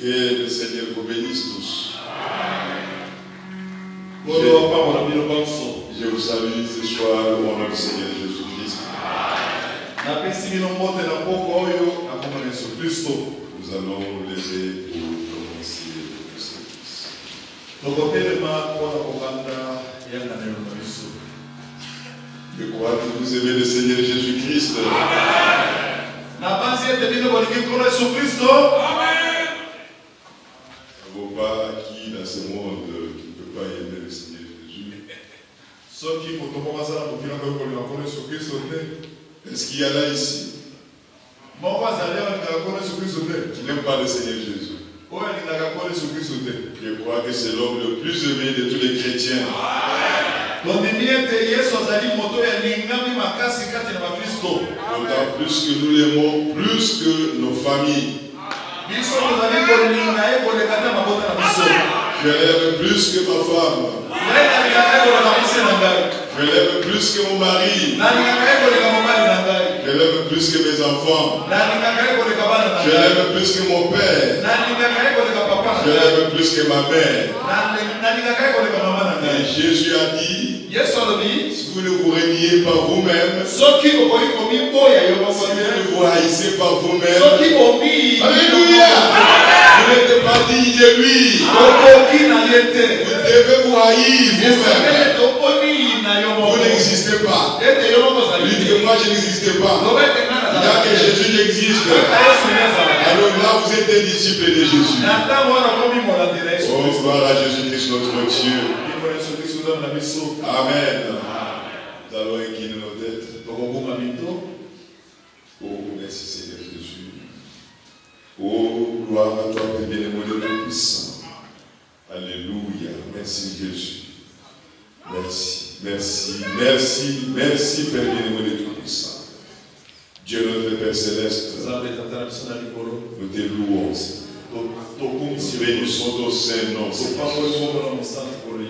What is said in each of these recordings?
Que le Seigneur vous bénisse tous. Je vous salue ce soir au nom du Seigneur Jésus-Christ. Nous allons nous lever pour commencer le service. Je crois que vous aimez le Seigneur Jésus-Christ. Ça ne vaut pas qui dans ce monde qui ne peut pas aimer le Seigneur Jésus. Est-ce qu'il y a là ici qui n'aime pas le Seigneur Jésus? Je crois que c'est l'homme le plus aimé de tous les chrétiens. D'autant plus que nous l'aimons plus que nos familles. Je l'aime plus que ma femme. Je l'aime plus que mon mari. Je l'aime plus que mes enfants. Je l'aime plus que mon père. Je l'aime plus que ma mère. Et Jésus a dit, si vous ne vous reniez pas vous-même, si vous ne vous haïssez pas vous-même, alléluia, vous n'êtes pas digne de lui. Vous devez vous haïr vous-même. Vous n'existez pas. Lui dit que moi je n'existe pas. Il y a que Jésus qui existe. Alors là vous êtes des disciples de Jésus. Oh, gloire à Jésus-Christ notre Dieu. Amen. Nous allons incliner nos têtes. Oh, merci Seigneur Jésus. Oh, gloire à toi, Père bien-aimé de puissant. Alléluia. Merci Jésus. Merci, merci, merci, merci Père bien-aimé de tout-puissant. Dieu notre Père Céleste, nous te louons. Nous bénissons ton Saint-Nom.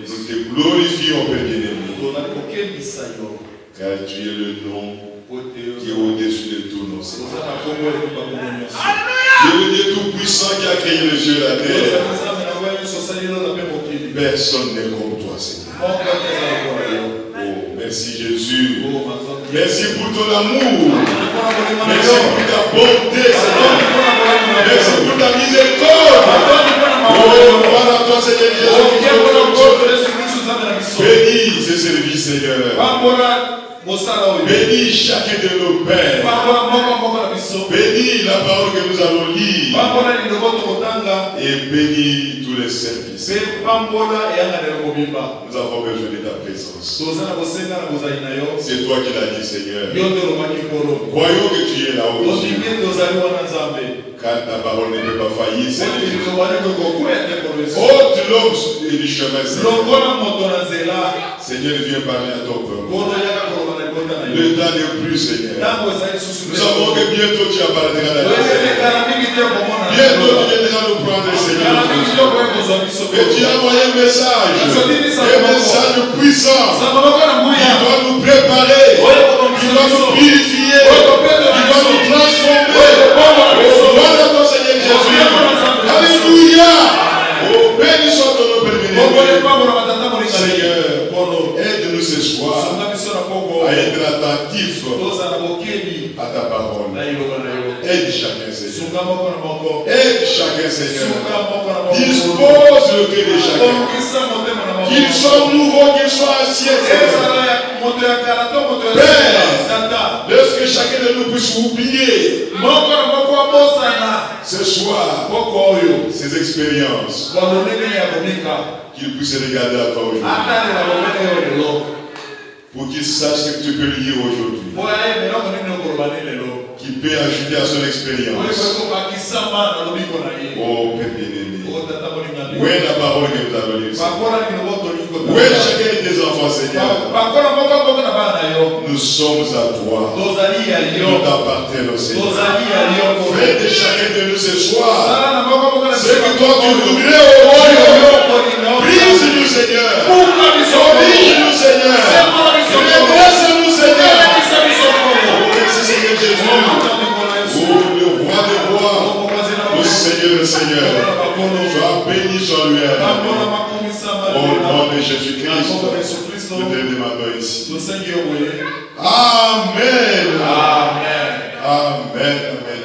Nous te glorifions Père bien-aimé. Car tu es le nom qui est au-dessus de tout nom. Tu es le Dieu tout-puissant qui a créé le ciel et la terre. Personne n'est comme toi, Seigneur. Oh, merci Jésus. Merci pour ton amour. Merci pour ta bonté, Seigneur. Merci pour ta miséricorde. Oh, voilà toi, Seigneur Jésus. Bénis ce service, Seigneur. Bénis chacun de nos pères. Bénis la parole que nous allons lire. Et bénis tous les services. Nous avons besoin de ta présence. C'est toi qui l'as dit, Seigneur. Croyons que tu es là-haut. Car ta parole ne peut pas faillir, Seigneur. Ôte l'homme du chemin, Seigneur. Seigneur, viens parler à ton peuple. Le temps n'est plus, Seigneur. Nous savons que bientôt tu apparaîtras dans la terre. Bientôt tu viendras nous prendre, Seigneur. Et tu as envoyé un message. Un message puissant. Il doit nous préparer. Il doit nous purifier. Il doit nous transformer. Voilà ton Seigneur Jésus. Alléluia. Oh, béni soit ton nom, Père. Seigneur, aide-nous ce soir à être attentif à ta parole. Aide chacun, Seigneur. Aide chacun, Seigneur. Dispose le cœur de chacun. Qu'il soit nouveau, qu'il soit ancien, Seigneur. Père, lorsque chacun de nous puisse oublier ce soir ces expériences, qu'il puisse regarder à toi aujourd'hui. Pour qu'il sache ce que tu peux lui dire aujourd'hui. Qu'il peut ajouter à son expérience. Oh, Père bien-aimé. Où est la parole que nous avons lue? Où est chacun de tes enfants, Seigneur? Nous sommes à toi. Nous t'appartenons, Seigneur. Fais de chacun de nous ce soir ce que toi tu voudrais au royaume. Brise-nous, Seigneur. Corrige-nous, Seigneur. Redresse-nous, Seigneur. Oh, merci, Seigneur Jésus. Oh, le roi des rois. Le Seigneur, le Seigneur. Amen. Amen. Amen. Amen.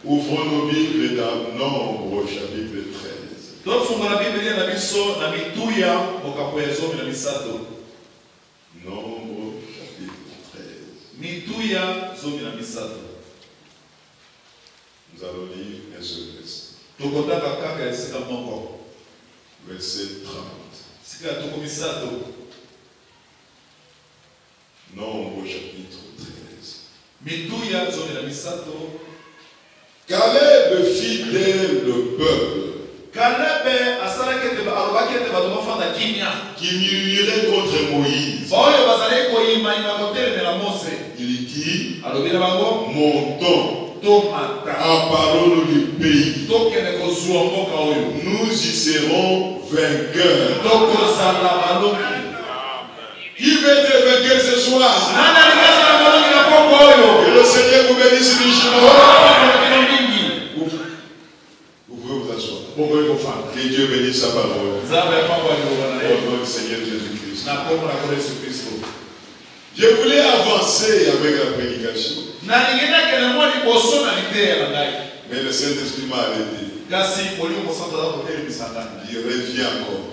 Ouvrons nos Bibles dans Nombre chapitre 13. Nombre chapitre 13. Nous allons lire un seul verset. Verset 30. Nombre chapitre 13. Caleb fit d'elle le peuple qui murmurait contre Moïse. Il dit, montons, apparons-nous du pays. Nous y serons vainqueurs. Qui veut être vainqueur ce soir? Que le Seigneur vous bénisse richement. Vous pouvez vous asseoir. Que Dieu bénisse sa parole. Au nom du Seigneur Jésus-Christ. Je voulais avancer avec la prédication. Mais le Saint-Esprit m'a arrêté. Il revient encore.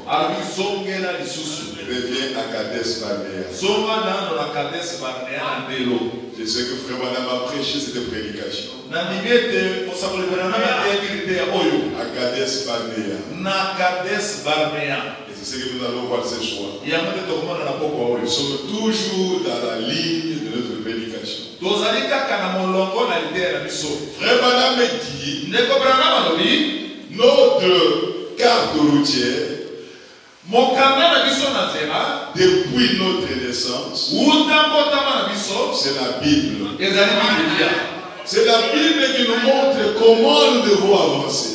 Il revient à Kades Barnea. Je sais que Frère Madame a prêché cette prédication. À Kades Barnea. Et c'est ce que nous allons voir ce soir. Nous sommes toujours dans la ligne de notre prédication. Frère Madame dit, notre carte routière, depuis notre naissance, c'est la Bible. C'est la Bible qui nous montre comment nous devons avancer.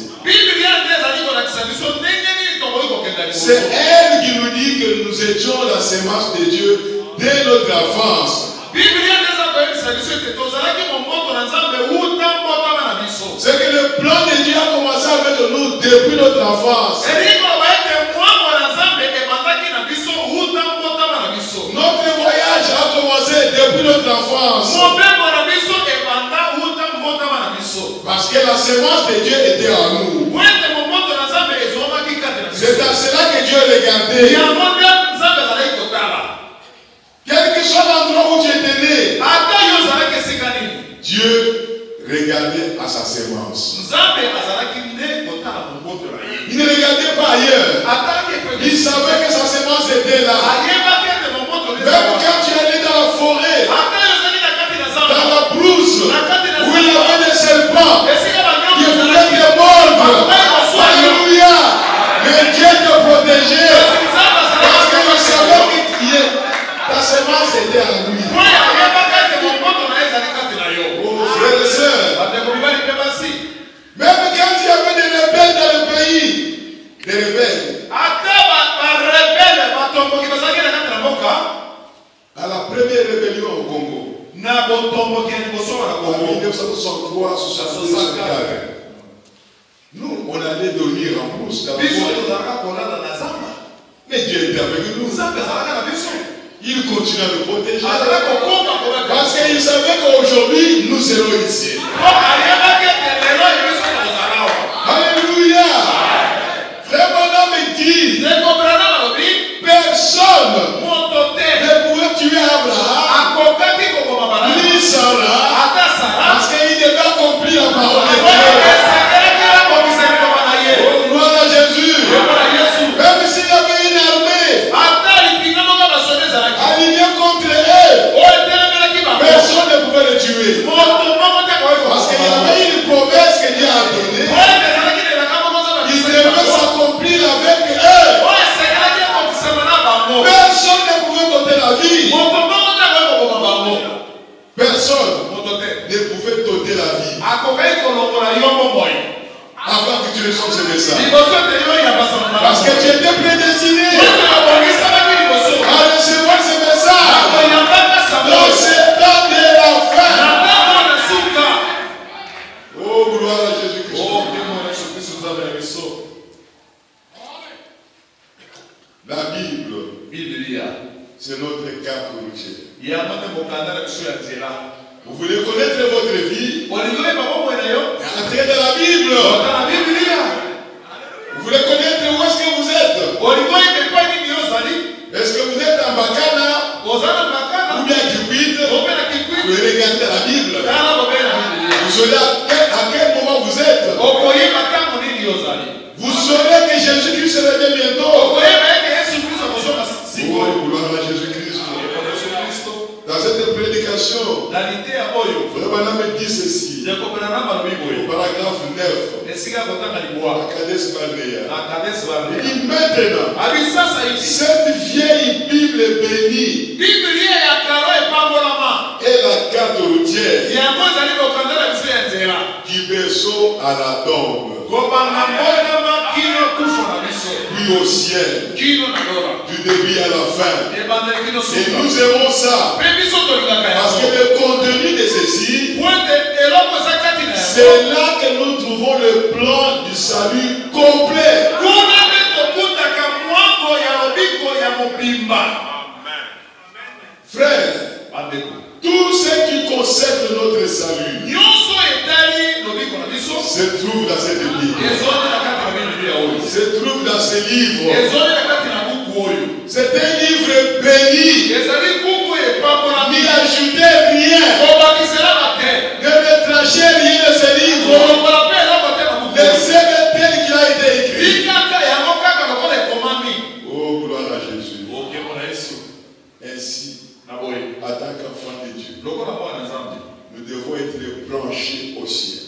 C'est elle qui nous dit que nous étions la sémence de Dieu dès notre enfance. C'est que le plan de Dieu a commencé avec nous depuis notre enfance. Notre voyage a commencé depuis notre enfance. Parce que la sémence de Dieu était en nous. C'est à cela que Dieu regardait. Quel que soit l'endroit où tu étais né, Dieu regardait à sa sémence. Il ne regardait pas ailleurs. Il savait que sa sémence était là. Même quand tu allais dans la forêt, dans la brousse, où il y avait des serpents qui voulaient te mordre. Alléluia. Mais Dieu te protégeait. Parce qu'il savait que ta sémence était en lui. Oh, frères et sœurs. Même quand il y avait des rebelles dans le pays, des rebelles. À la première rébellion au Congo, en 1963-64, nous, on allait dormir en brousse dans la forêt. Mais Dieu était avec nous. Il continue à nous protéger. Parce qu'il savait qu'aujourd'hui, nous serons ici. Alléluia. Frère Madame dit, personne ne pouvait tuer Abraham, ni Sarah, parce qu'il devait accomplir la parole de Dieu. Oh, gloire à Jésus. Même s'il y avait une armée alignée contre eux, personne ne pouvait le tuer. Parce qu'il y avait une promesse que Dieu a donnée. Il devait s'accomplir avec eux. Personne ne pouvait t'ôter la vie. Personne ne pouvait t'ôter la vie. Avant que tu reçoives ce message. Parce que tu étais prédestiné à recevoir ce message. Dans ce temps de la fin. Oh, gloire à Jésus-Christ. La Bible, c'est notre carte Vous voulez connaître votre vie? Entrez dans la Bible. Vous voulez connaître où est-ce que vous êtes? Est-ce que vous êtes en Bakana ou bien à Kikwit? Vous regardez dans la Bible. Vous saurez à quel moment vous êtes. Vous saurez que Jésus-Christ revient bientôt. Oh, gloire à Jésus-Christ. Dans cette prédication, Frère Branham me dit ceci. Au paragraphe 9. Il dit maintenant, cette vieille Bible bénie est la carte routière du berceau à la tombe, puis au ciel, du début à la fin. Et nous aimons ça parce que le contenu de ceci, c'est là que nous trouvons le plan du salut complet. Frère, tout ce qui concerne notre salut se trouve dans cette Bible, se trouve dans ce livre. C'est un livre béni. N'y ajoutez rien. Ne retrachez rien de ce livre. Laissez-le tel qu'il a été écrit. Oh, gloire à Jésus. Ainsi, en tant qu'enfant de Dieu, nous devons être branchés au ciel.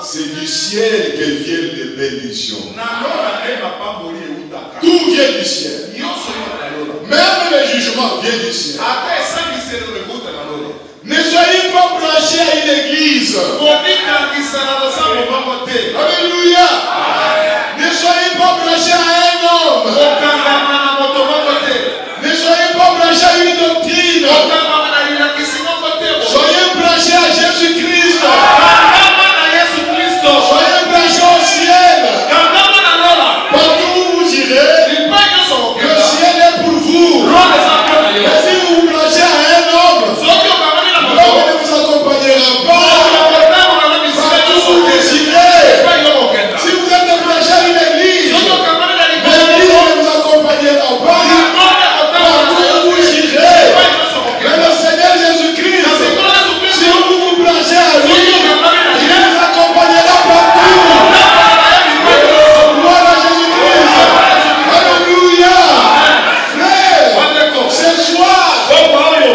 C'est du ciel que viennent les bénédictions. Tout vient du ciel. Même le jugement vient du ciel. Ne soyez pas branchés à une église. Alléluia. Ne soyez pas branchés à un homme. Ne soyez pas branchés à une doctrine. Soyez branchés à Jésus-Christ. Soyez branchés au ciel. Partout où vous irez, le ciel est pour vous. Mais si vous vous branchez à un homme, l'homme ne vous accompagnera pas. Partout où vous désirez. Si vous êtes branché à une église, l'église ne vous accompagnera pas. Partout où vous irez. Mais le Seigneur Jésus-Christ, si vous vous branchez à lui, il vous accompagnera partout. Gloire à Jésus-Christ. Alléluia. Frère, ce soir,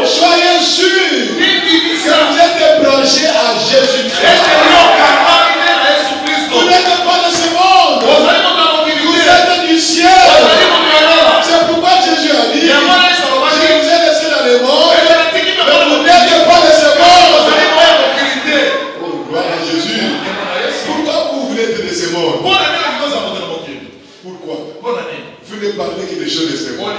soyez sûrs que vous êtes branchés à Jésus-Christ. Vous n'êtes pas de ce monde. Vous êtes du ciel. C'est pourquoi Jésus a dit, je vous ai laissé dans le monde, mais vous n'êtes pas de ce monde. Oh, gloire à Jésus. Pourquoi vous voulez être de ce monde? Pourquoi? Vous ne parlez que des choses de ce monde.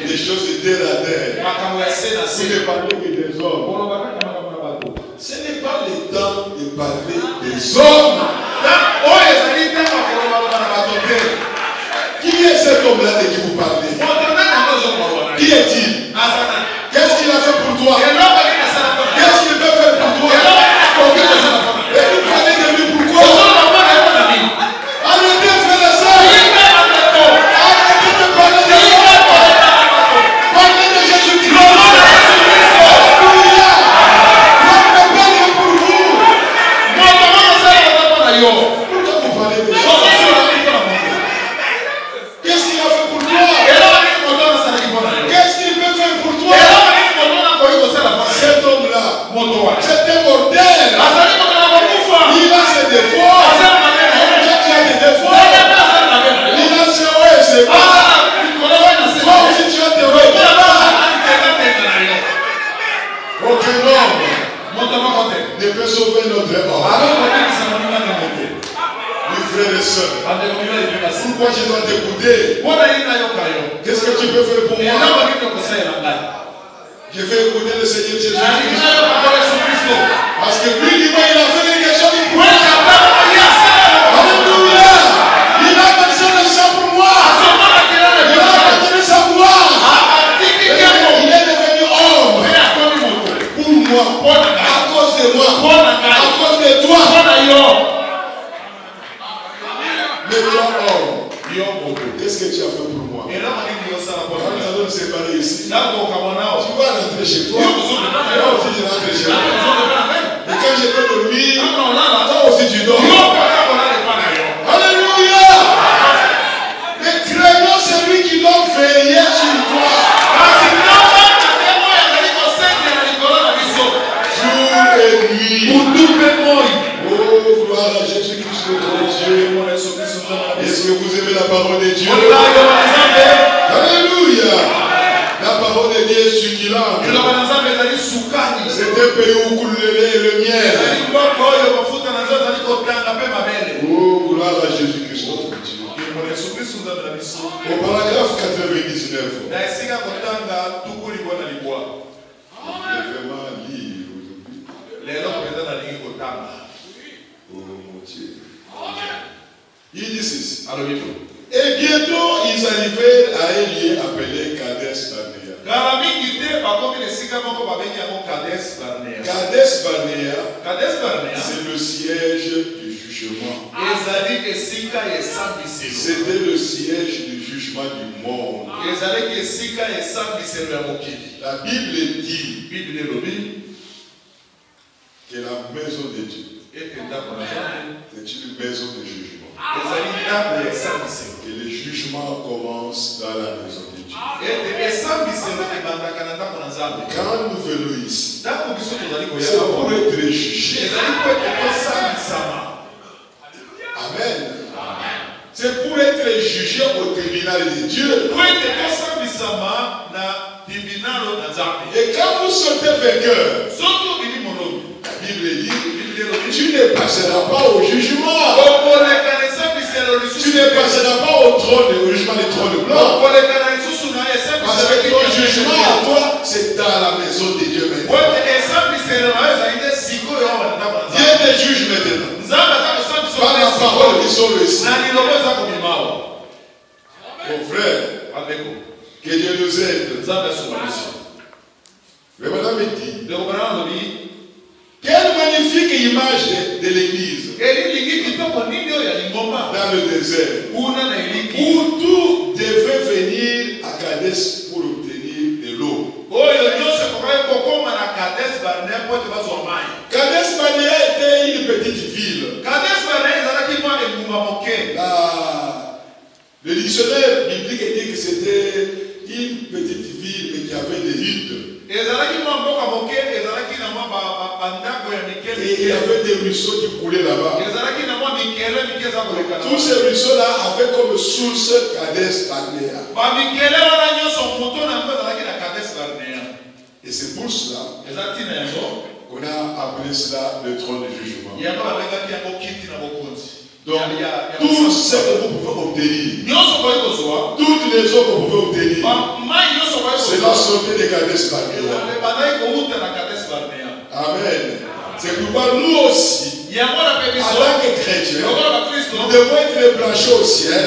Des choses de terre à terre. Vous ne parlez que des hommes. Ce n'est pas le temps de parler des hommes. Qui est cet homme-là de qui vous parlez? Qui est-il? Qu'est-ce qu'il a fait pour toi? Qu'est-ce qu'il peut faire pour toi? Et vous parlez de lui pourquoi? Arrêtez, frère et sœur. Arrêtez de parler de l'homme. Parlez de Jésus-Christ. Alléluia. L'homme ne peut rien pour vous. Pourquoi vous parlez de Jésus? Qu'est-ce qu'il a fait pour toi? Qu'est-ce qu'il peut faire pour toi? Cet homme-là, c'est un mortel. Il a ses défauts. Toi, tu as des défauts. Il a ses hauts et ses bas. Toi aussi, tu as tes hauts et tes bas. Aucun homme ne peut sauver notre homme. Mes frères et sœurs, pourquoi je dois t'écouter? Qu'est-ce que tu peux faire pour moi? Je vais écouter le Seigneur Jésus. Parce que lui, il a fait quelque chose pour moi. Alléluia. Il a versé le sang pour moi. Il a donné sa gloire. Il est moi, à cause de moi, à cause de toi. Mais toi, homme, qu'est-ce que tu as fait pour moi? Quand nous allons nous séparer ici, tu vas rentrer chez toi. Moi aussi, je rentre chez moi. Et quand je vais dormir, toi aussi, tu dors. Alléluia! Mais craignons celui qui doit veiller sur toi. Jour et nuit. Oh, gloire à Jésus-Christ, notre Dieu. Est-ce que vous aimez la parole de Dieu? Alléluia! La parole de Dieu est succulente. C'est un pays où coule le lait et le miel. Oh, gloire à Jésus-Christ, notre Dieu. Au paragraphe 99. Je vais vraiment lire aujourd'hui. Oh mon Dieu. Il dit ceci. Et bientôt ils arrivèrent à un lieu appelé Kadesh Barnea. Kadesh Barnea, c'est le siège du jugement. C'était le siège du jugement du monde. La Bible dit que la maison de Dieu c'est une maison de jugement. Et le jugement commence dans la maison de Dieu. Quand nous venons ici, c'est pour être jugé. Amen. C'est pour être jugé au tribunal de Dieu. Et quand vous sortez vainqueur, la Bible dit, tu ne passeras pas au jugement. Tu ne passeras pas au trône, au jugement du trône blanc. Parce que ton jugement à toi, c'est dans la maison de Dieu maintenant. Dieu te juge maintenant. Par la parole qui sont ici. Mon frère, que Dieu nous aide. Le madame dit, quelle magnifique image de l'église dans le désert où tout devait venir à Kadesh pour obtenir de l'eau. Kadesh Barnea était une petite ville. Le dictionnaire biblique dit que c'était une petite ville mais qui avait des huttes. Et il y avait des ruisseaux qui coulaient là-bas. Tous ces ruisseaux-là avaient comme source Kadesh Barnea. Et c'est pour cela qu'on a appelé cela le trône du jugement. Donc, tout ce que vous pouvez obtenir, toutes les eaux que vous pouvez obtenir, c'est la sortie de Kadesh Barnea. Amen. C'est pourquoi nous aussi, en tant que chrétiens, nous devons être branchés au ciel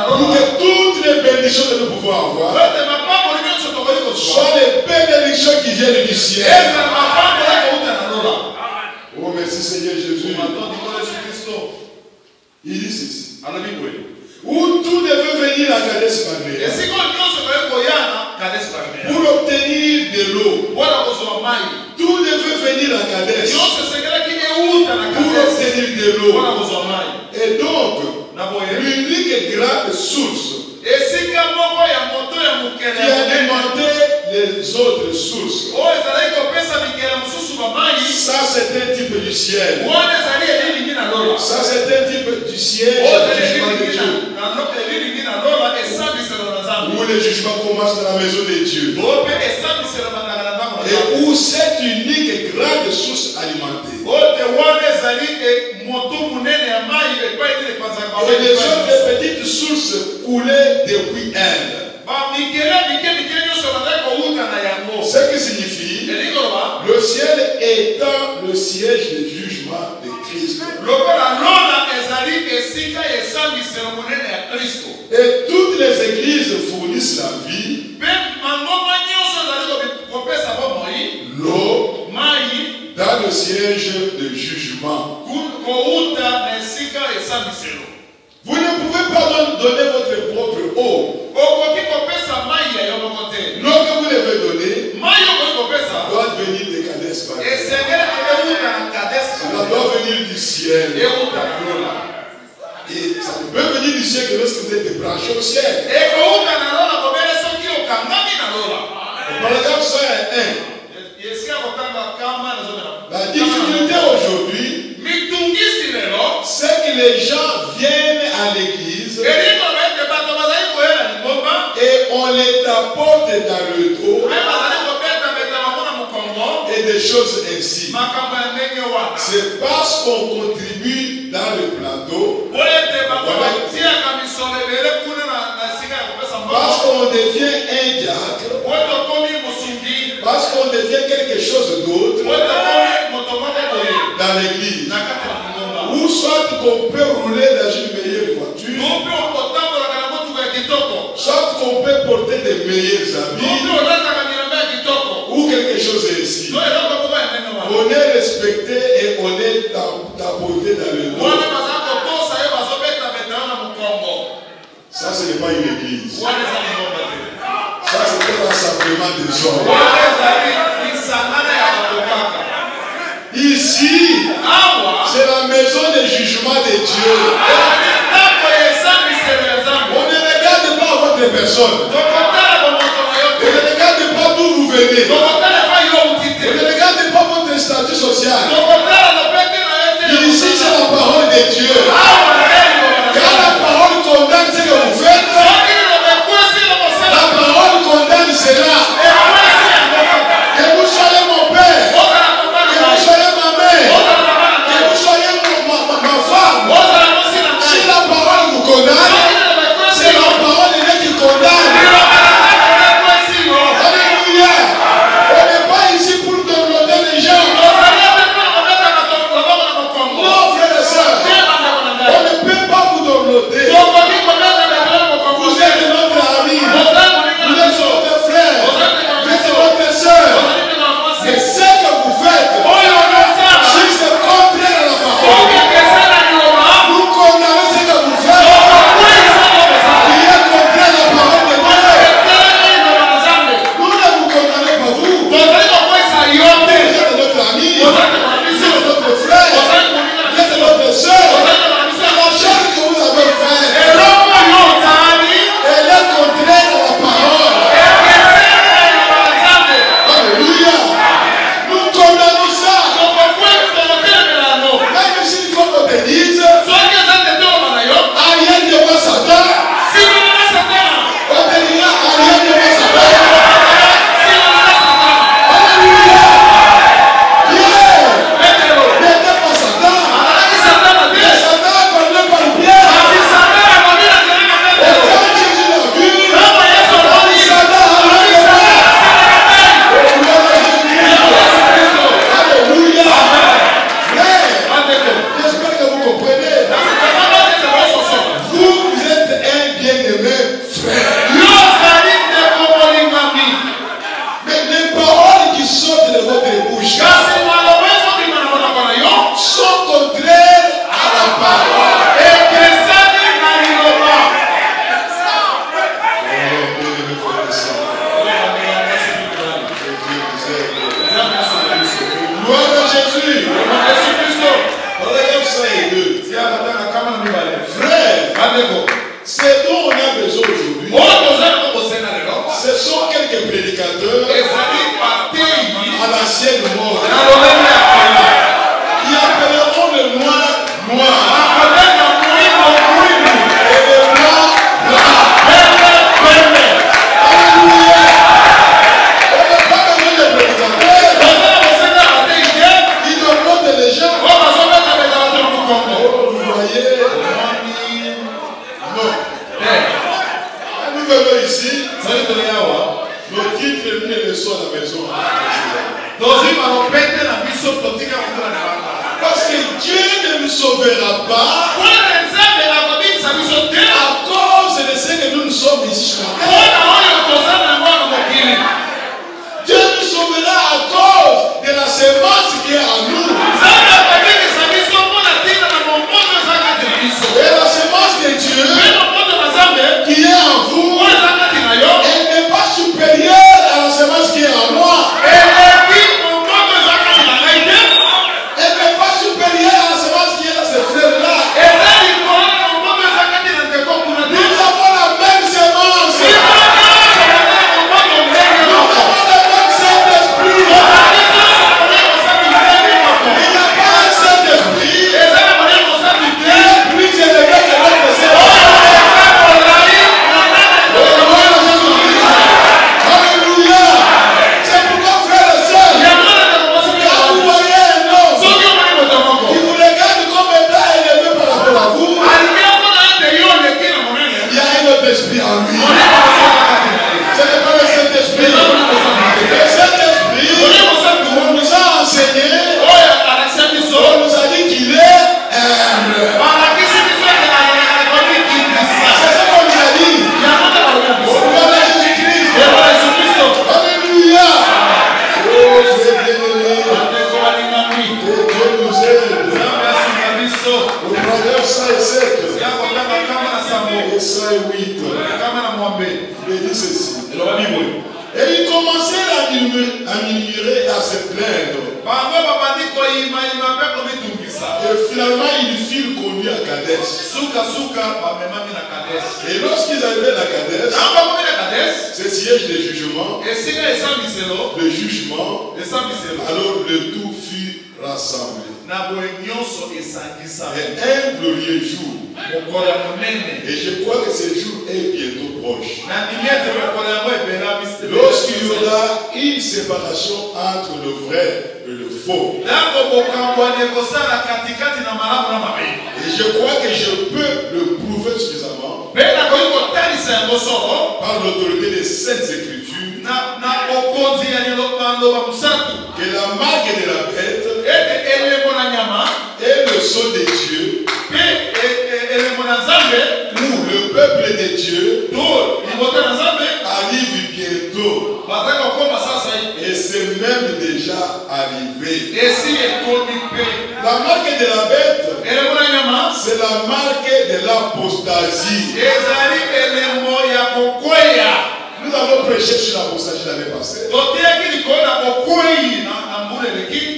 pour que toutes les bénédictions que nous pouvons avoir soient les bénédictions qui viennent du ciel. Oh, merci Seigneur Jésus. Il dit ceci. Où tout devait venir à Kadesh Barnea pour obtenir de l'eau. Tout devait venir à Kadesh pour obtenir de l'eau. Et donc, l'unique grande source qui alimentait les autres sources, ça c'est un type du ciel. Ça c'est un type du ciel du jugement de Dieu. Où le jugement commence dans la maison de Dieu. Et où cette unique grande source alimentée. Et les autres petites sources coulaient depuis elle. Ce qui signifie le ciel étant le siège de jugement de Christ. Et toutes les églises fournissent la vie, l'eau siège de jugement. Vous ne pouvez pas donner votre propre eau. L'eau que vous devez donner doit venir de Kadesh Barnea. Ça doit venir du ciel. Et ça ne peut venir du ciel que lorsque vous êtes branché au ciel. Le paragraphe 101. La difficulté aujourd'hui, c'est que les gens viennent à l'église et on les tapote dans le dos et des choses ainsi. C'est parce qu'on contribue dans le plateau, parce qu'on devient un diacre, parce qu'on devient quelque chose d'autre dans l'église. Ou soit qu'on peut rouler dans une meilleure voiture, soit qu'on peut porter des meilleurs habits, ou quelque chose ainsi. On est respecté et on est tapoté dans le dos. Ça, ce n'est pas une église. Ça, c'est un rassemblement des hommes. Ici, c'est la maison de jugement de Dieu. On ne regarde pas votre personne. On ne regarde pas d'où vous venez. On ne regarde pas votre statut social. Ici, c'est la parole de Dieu. Car la parole condamne ce que vous faites. La parole condamne cela. Que vous soyez mon père, que vous soyez ma mère, que vous soyez ma femme. Si la parole vous condamne, c'est la parole de Dieu qui condamne. Alléluia. On n'est pas ici pour downloader les gens. Non, frères et sœurs. On ne peut pas vous downloader. Vous êtes notre ami. Vous êtes notre frère. Vous êtes notre soeur. Mais ce que vous faites, si c'est contraire à la parole, nous condamnons ce que vous faites. Il est contraire à la parole de Dieu. Nous ne vous condamnons pas vous. Vous êtes notre ami. Vous êtes notre frère. Vous êtes notre soeur. La chose que vous avez faite, elle est contraire à la parole. Alléluia. Nous condamnons ça. Même s'il faut qu'on te dise, Ariel de moi Satan, on te dira Ariel de moi Satan. Alléluia. Pierre n'était pas Satan. Mais Satan a parlé par Pierre. Et quand Jésus l'a vu, Satan a arrêté. Alléluia. Frère, j'espère que vous comprenez. Vous êtes un bien-aimé frère. Mais les paroles qui sortent de votre bouche sont contraires à la parole. Gloire à Jésus. Paragraphe 102. Frère, ce dont on a besoin aujourd'hui, ce sont quelques prédicateurs à l'ancienne mort qui appelleront le noir noir et le blanc blanc. Alléluia. On n'a pas besoin de prédicateurs. Ils downloadent les gens. Oh, vous voyez. Non. Nous venons ici. Nos titres venus les soirs à la maison. Parce que Dieu ne nous sauvera pas à cause de ce que nous sommes ici sur la terre. Dieu nous sauvera à cause de la sémence qui est en nous. murmurer et à se plaindre. Et finalement, ils furent conduits à Kadès. Et lorsqu'ils arrivaient à Kadès, c'est siège de jugement, le jugement, alors le tout fut rassemblé. Et un glorieux jour. Et je crois que ce jour est bientôt proche. Lorsqu'il y aura une séparation entre le vrai et le faux. Et je crois que je peux le prouver suffisamment par l'autorité des Saintes Écritures que la marque de la bête et le sceau de Dieu où le peuple de Dieu arrive bientôt. Et c'est même déjà arrivé. La marque de la bête, c'est la marque de l'apostasie. Nous avons prêché sur l'apostasie l'année passée.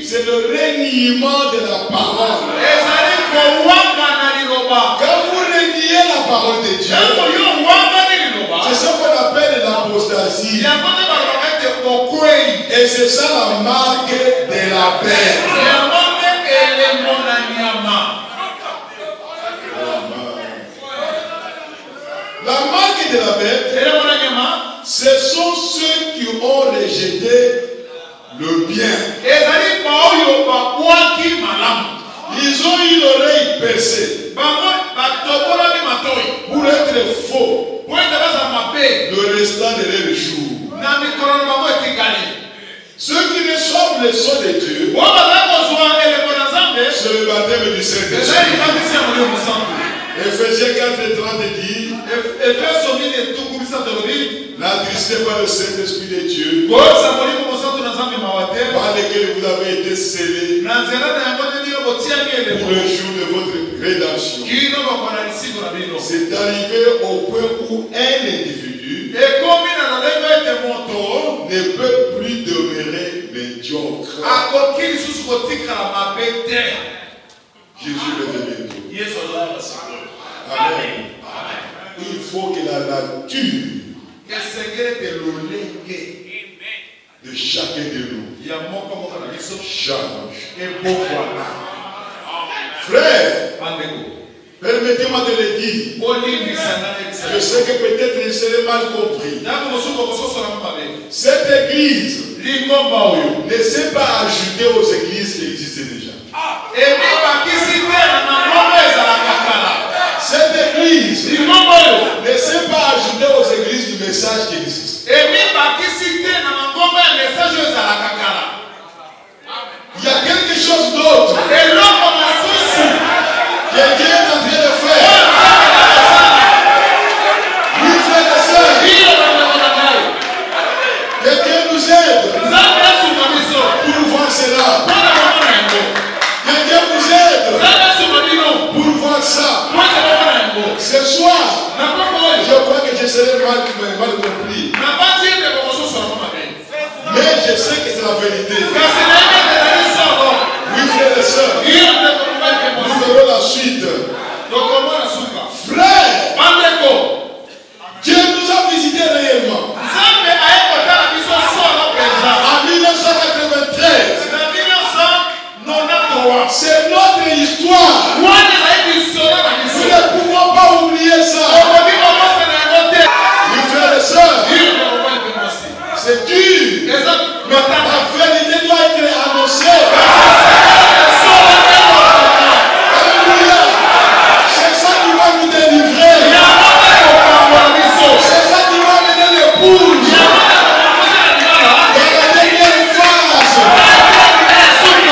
C'est le reniement de la parole. Quand vous reniez la parole de Dieu, c'est ce qu'on appelle l'apostasie. Et c'est ça la marque de la bête. La marque de la bête, ce sont ceux qui ont rejeté le bien. Ils ont eu l'oreille percée pour être faux le restant de leur jour. Ceux qui reçoivent le sceau de Dieu, c'est le baptême du Saint-Esprit. Ephésiens 4:30 dit: n'attristez pas le Saint-Esprit de Dieu, par lequel vous avez été scellés pour le jour de votre rédemption. C'est arrivé au point où un individu ne peut plus demeurer médiocre. Jésus est bientôt. Amen. Il faut que la nature de chacun de nous change. Frère, permettez-moi de le dire. Je sais que peut-être je serai mal compris. Cette église ne s'est pas ajoutée aux églises qui existaient déjà. Cette église ne s'est pas ajoutée aux églises du message qui existe. Il y a quelque chose d'autre que Dieu est en train de faire. Oui, frères et sœurs, que Dieu nous aide pour voir cela. Que Dieu nous aide pour voir ça. Ce soir, je crois que je serai mal compris. Mais je sais que c'est la vérité. Oui, frères et sœurs, nous verrons la suite. Frère, Dieu nous a visité réellement. En 1993, c'est notre histoire. Nous ne pouvons pas oublier ça. Oui, frères et sœurs, c'est dur. Mais la vérité doit être annoncée. Alléluia. C'est ça qui va nous délivrer. C'est ça qui va mener l'épouse dans la dernière phase.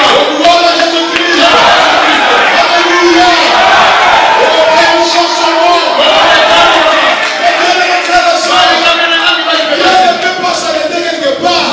Au gloire de Jésus-Christ. Alléluia. Oh, Père, nous sommes son nom. Et Dieu ne peut pas s'arrêter quelque part.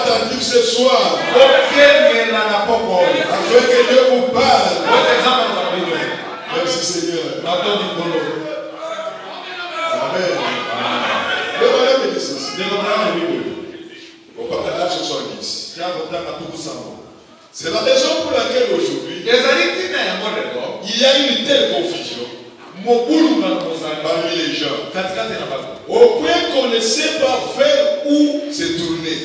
attentifs ce soir. Afin que Dieu vous parle. Merci Seigneur. Amen. Le dit ceci. Au partage 70. C'est la raison pour laquelle aujourd'hui il y a une telle confusion parmi les gens. Au point qu'on ne sait pas vers où se tourner.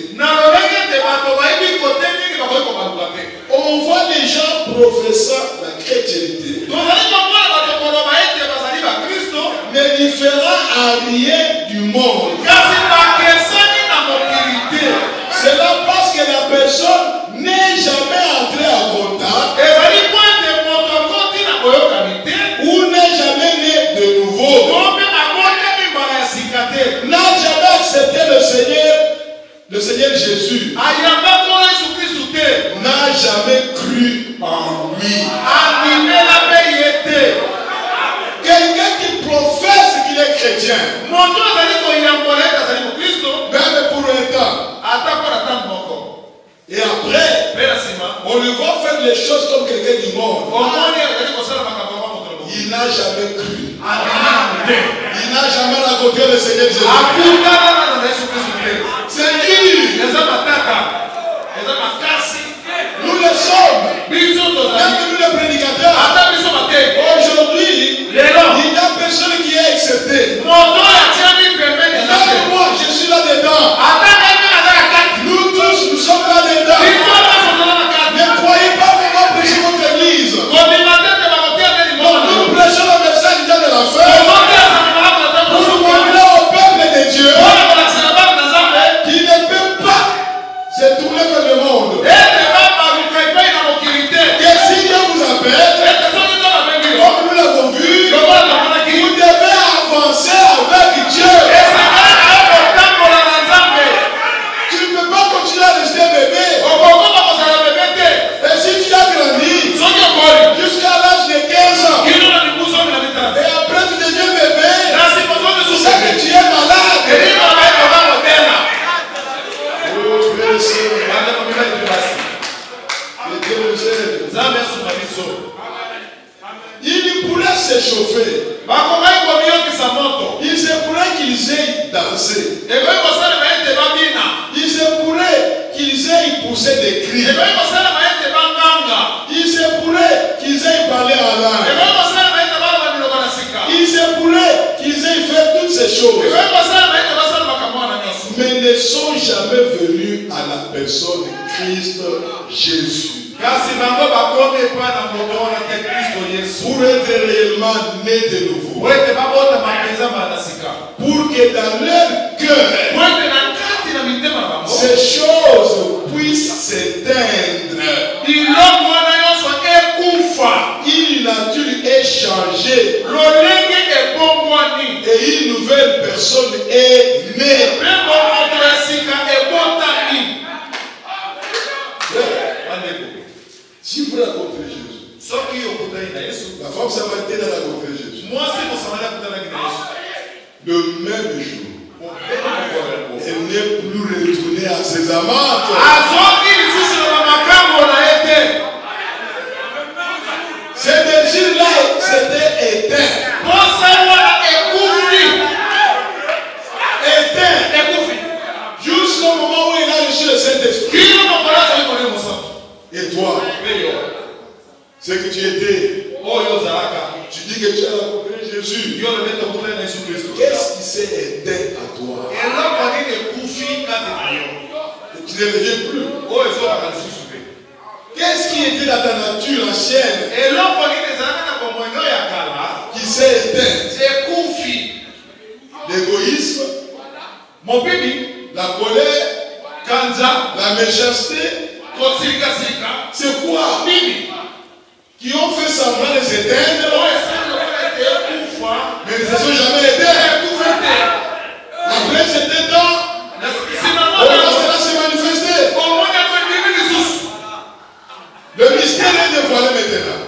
On voit les gens professant la chrétienté, mais différents à rien du monde. C'est là parce que la personne n'est jamais entrée en contact ou n'est jamais né de nouveau, n'a jamais accepté le Seigneur Jésus, n'a jamais cru en lui. Quelqu'un qui professe qu'il est chrétien, même pour un temps, et après, on le voit faire les choses comme quelqu'un du monde. Il n'a jamais cru. Il n'a jamais rencontré le Seigneur Jésus. C'est lui. Nous le sommes. Même nous les prédicateurs. Aujourd'hui, il n'y a personne qui est accepté. Même moi, je suis là-dedans. Nous tous, nous sommes là-dedans. Ne croyez pas qu'on va prêcher votre église. Nous prêchons le message de la fin. Pour montrer au peuple de Dieu qui ne peut pas se tourner vers le monde. Et si Dieu vous appelle, comme nous l'avons vu, vous devez avancer avec Dieu. Tu ne peux pas continuer à rester bébé. Et si tu as grandi jusqu'à l'âge de 15 ans, et après tu deviens bébé, tu sais que tu es malade. Oh frère et sœur, il pourrait s'échauffer. Il se pourrait qu'ils aient dansé. Il se pourrait qu'ils aient poussé des cris. Il se pourrait qu'ils aient parlé en langue. Il se pourrait qu'ils aient fait toutes ces choses, mais ne sont jamais venus à la personne Christ Jésus. Pour être réellement nés de nouveau. Pour que dans leur cœur, ces choses puissent s'éteindre. Une nature est changée. Et une nouvelle personne est née. Si vous rencontrez Jésus, la femme samaritaine a rencontré Jésus. Le même jour, elle n'est plus retournée à ses amantes. Ces désirs-là s'étaient éteints. Jusqu'au moment où il a reçu le Saint-Esprit. Et toi, ce que tu étais, tu dis que tu as rencontré Jésus. Qu'est-ce qui s'est éteint à toi? Et tu ne reviens plus. Qu'est-ce qui était dans ta nature ancienne qui s'est éteint? L'égoïsme, la colère, la méchanceté. C'est quoi? Qui ont fait semblant de s'éteindre, mais ne se sont jamais éteints. Après cet état, on va se manifester. Le mystère est dévoilé maintenant.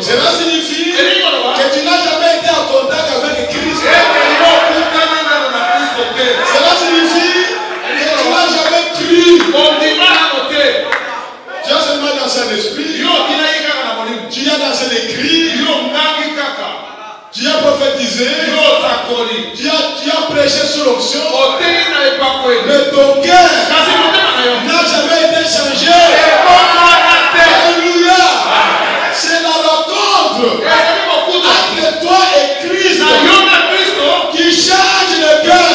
Cela signifie que tu n'as jamais été en contact avec Christ. Cela signifie que tu n'as jamais évangélisé, tu as prêché sur l'onction, mais ton cœur n'a jamais été changé. Alléluia. C'est la rencontre entre toi et Christ qui change le cœur.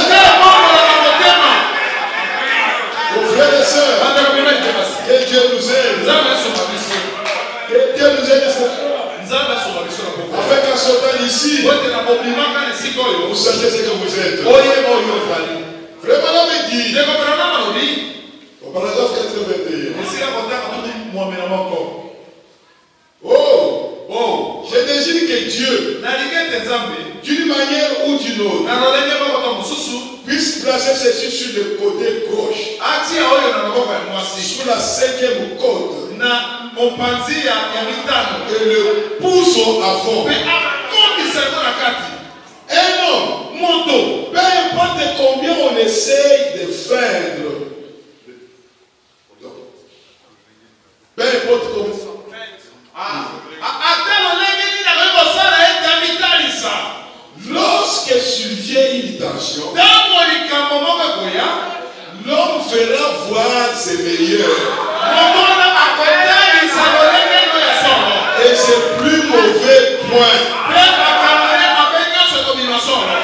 Vos frères et sœurs, que Dieu nous aide. Que Dieu nous aide. Avec un sortant d'ici, vous sachez ce que vous êtes. Vraiment, l'homme dit, au paragraphe 81, je désire que Dieu, d'une manière ou d'une autre, puisse placer ceci sur le côté gauche, sur la 5e côte, et le pouce à fond. Un homme, peu importe combien on essaye de feindre, peu importe combien. Lorsque survient une tension, l'homme fera voir ses meilleurs et ses plus mauvais points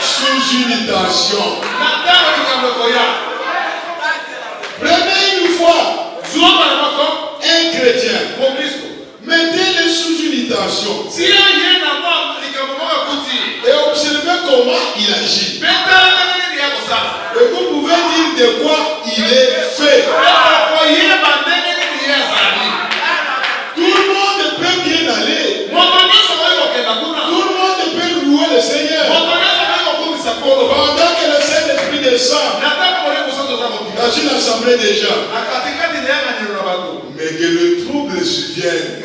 sous une tension. Prenez une fois un chrétien, mettez-le sous une tension et observez comment il agit. Et vous pouvez dire de quoi il est fait. Tout le monde peut bien aller. Tout le monde peut louer le Seigneur. Pendant que le Saint-Esprit descend dans une assemblée des gens. Mais que le trouble survienne.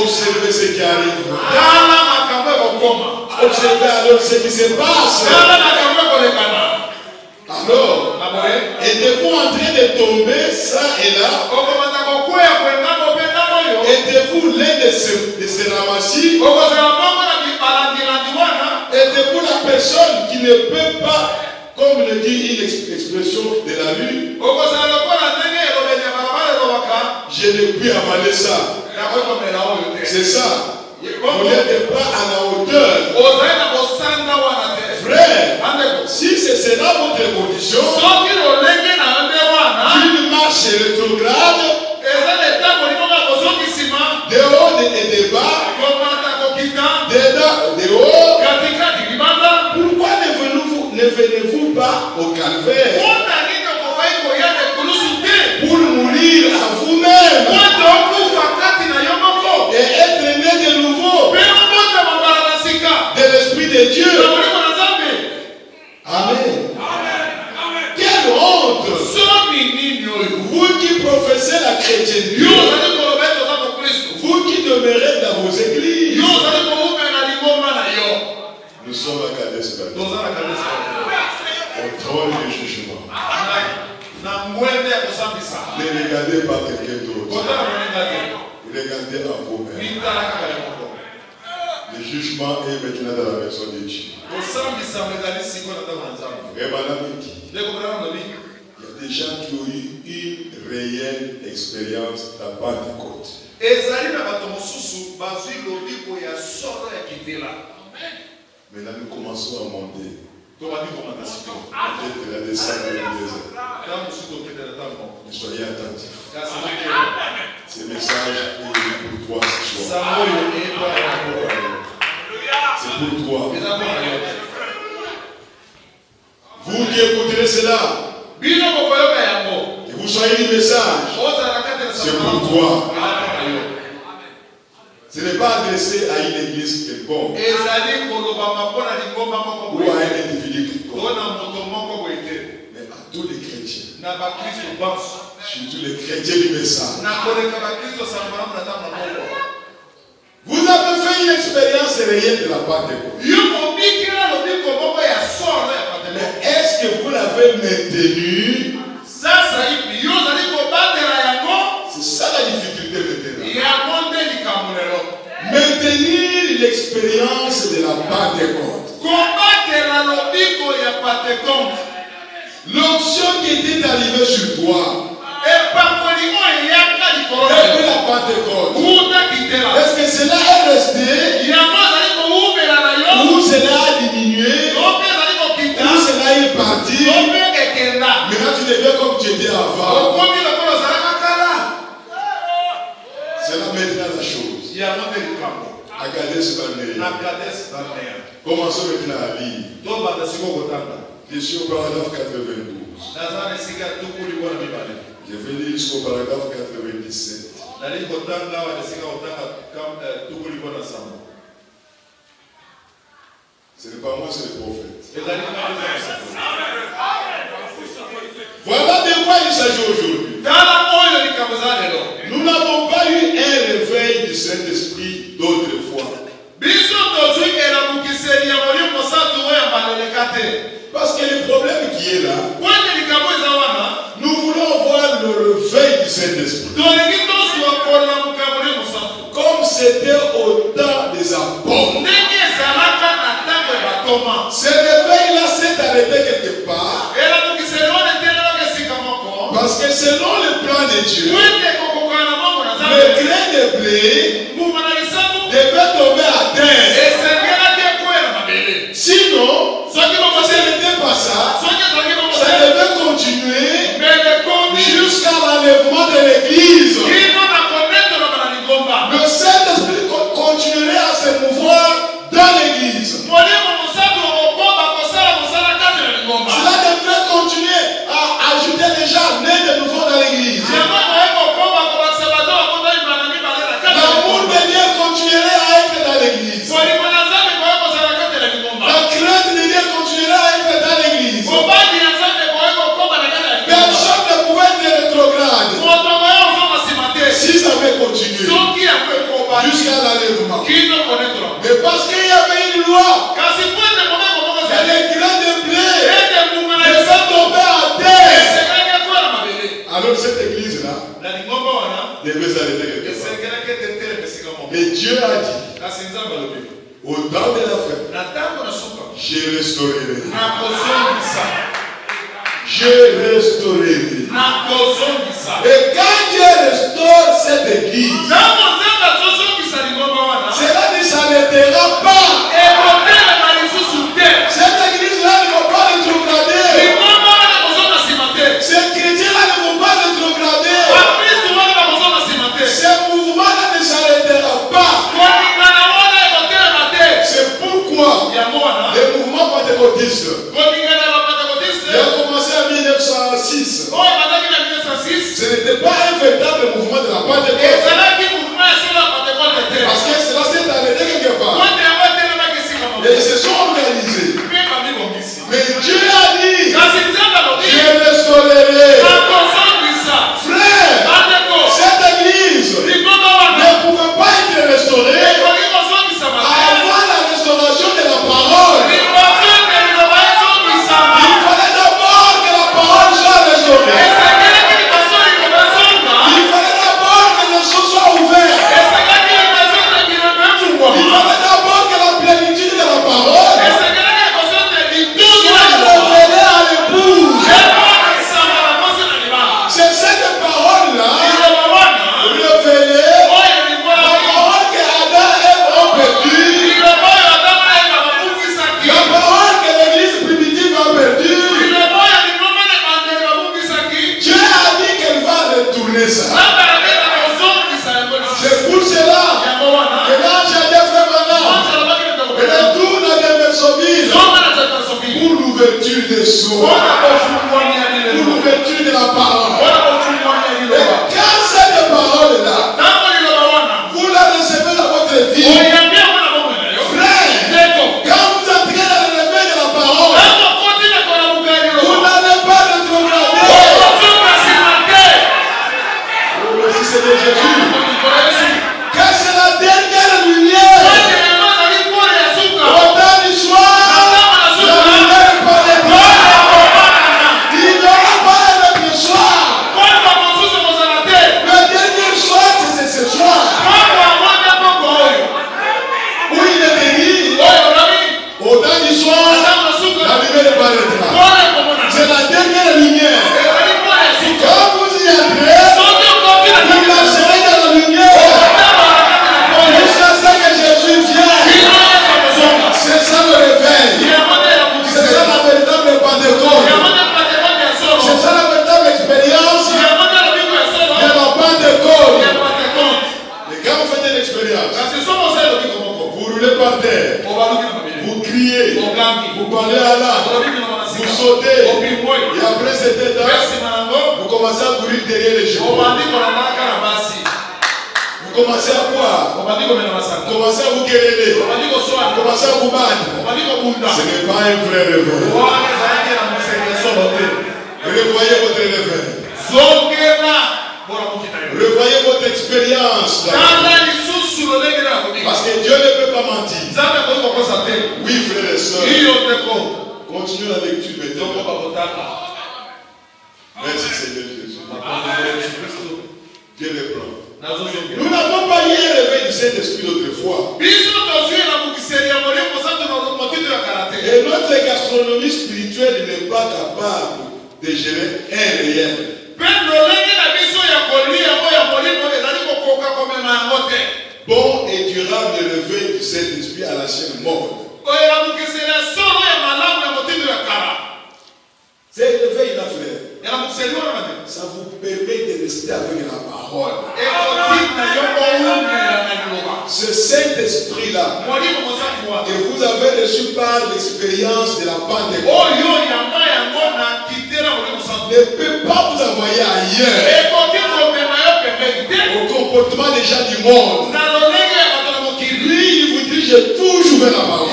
Observez ce qui arrive. Observez alors ce qui se passe. Alors, êtes-vous en train de tomber ça et là? Êtes-vous l'un de ces ramassis? Êtes-vous la personne qui ne peut pas, comme le dit une expression de la rue, je ne puis avaler ça? C'est ça. Vous n'êtes pas à la hauteur. Frère, si c'est cela votre condition, d'une marche rétrograde, de haut et de bas, de haut, pourquoi ne venez-vous pas au calvaire pour mourir à vous-même et être né de nouveau de l'Esprit de Dieu? Amen. Quelle honte! Vous qui professez la chrétienté, vous qui demeurez dans vos églises, nous sommes à Kadesh Barnea. Au trône du jugement. Ne regardez pas quelqu'un d'autre. Regardez à vous-même. Le jugement est maintenant dans la maison de Dieu. Il y a des gens qui ont eu une réelle expérience de la Pentecôte. Maintenant, nous commençons à monter. Peut-être la descente de l'Église. Mais soyez attentifs. Ce message est pour toi ce soir. C'est pour toi. Vous qui écouterez cela, que vous soyez du message, c'est pour toi. Ce n'est pas adressé à une église quelconque ou à un individu quelconque, mais à tous les chrétiens, surtout les chrétiens du message. Vous avez fait une expérience réelle de la Pentecôte. Mais est-ce que vous l'avez maintenue? C'est ça la difficulté maintenant. Maintenir l'expérience l'expérience de la Pentecôte. L'onction qui était arrivée sur toi. Depuis la Pentecôte. Est-ce que cela est resté? Ou cela a diminué? Ou cela est parti? Maintenant tu deviens comme tu étais avant. C'est là maintenant la chose. Regardez ce Barnéa. Commençons maintenant à lire. Je suis au paragraphe 92. Je vais lire jusqu'au paragraphe 97. Ce n'est pas moi, c'est le prophète. Voilà de quoi il s'agit aujourd'hui. Nous n'avons pas eu un réveil du Saint-Esprit d'autrefois. Parce que le problème qui est là, nous voulons voir le réveil du Saint-Esprit. Comme c'était au temps des apôtres. Ce réveil-là s'est arrêté quelque part. Parce que selon le plan de Dieu, le grain de blé devait tomber à terre. Sinon, ce n'était pas ça. Ça devait continuer jusqu'à l'enlèvement de l'église. Le Saint-Esprit continuerait à se mouvoir dans l'église. Cela devrait continuer à ajouter des gens nés de nouveau dans l'église. L'amour de Dieu continuerait à être dans l'église. La crainte de Dieu continuerait à être dans l'église. Personne ne pouvait être rétrograde si ça avait continué jusqu'à l'enlèvement. Mais parce qu'il y avait une loi, il y a des grains de blé qui sont tombés à terre. Alors cette église-là devait s'arrêter quelque part. Mais Dieu a dit, au temps de la fin, je restaurerai. Je restaurerai. Et quand Dieu restaure cette église, cela ne s'arrêtera pas. Cette église-là ne va pas rétrograder. Ces chrétiens-là ne vont pas rétrograder. Ce mouvement-là ne s'arrêtera pas. C'est pourquoi le mouvement pentecôtiste a commencé en 1906. Ce n'était pas un véritable mouvement de la Pentecôte. Parce que cela s'est arrêté quelque part. Et ils se sont organisés. Mais Dieu a dit, je restaurerai. Frère, cette église ne pouvait pas être restaurée avant la restauration de la parole. Il fallait d'abord que la parole soit restaurée. Il fallait d'abord que les choses soient ouvertes. Il fallait d'abord que la plénitude de la parole soit révélée à l'épouse. C'est cette parole-là révélée, la parole que Adam et Ève ont perdue, la parole que l'église primitive a perdue. Dieu a dit qu'elle va retourner ça. C'est pour cela que l'ange a dit maintenant, elle retourne à Jeffersonville pour l'ouverture des sceaux, pour l'ouverture de la parole. Et quand cette parole-là, vous la recevez dans votre vie, frère, quand vous entrez dans le réveil de la parole, vous n'allez pas rétrograder. Si c'est de Jésus, que c'est la dernière lumière. Au temps du soir, la lumière paraîtra. Il n'y aura pas vous parlez à là, vous sautez, et après cet état, vous commencez à courir derrière les gens. Vous commencez à boire, vous commencez à vous quereller, vous commencez à vous battre. Ce n'est pas un vrai réveil. Revoyez votre réveil. Revoyez votre expérience. Parce que Dieu ne peut pas mentir. Oui, frères et sœurs. Continuons la lecture maintenant. Merci Seigneur Jésus. Dieu les prend. Nous n'avons pas eu un réveil du Saint-Esprit autrefois. Et notre gastronomie spirituelle n'est pas capable de gérer un réel. Bon et durable réveil du Saint-Esprit à l'ancienne mode. C'est le réveil là, frère. Ça vous permet de rester avec la parole. Ce Saint-Esprit-là, que vous avez reçu par l'expérience de la Pentecôte, ne peut pas vous envoyer ailleurs. Au comportement des gens du monde. Lui, il vous dirige toujours vers la parole.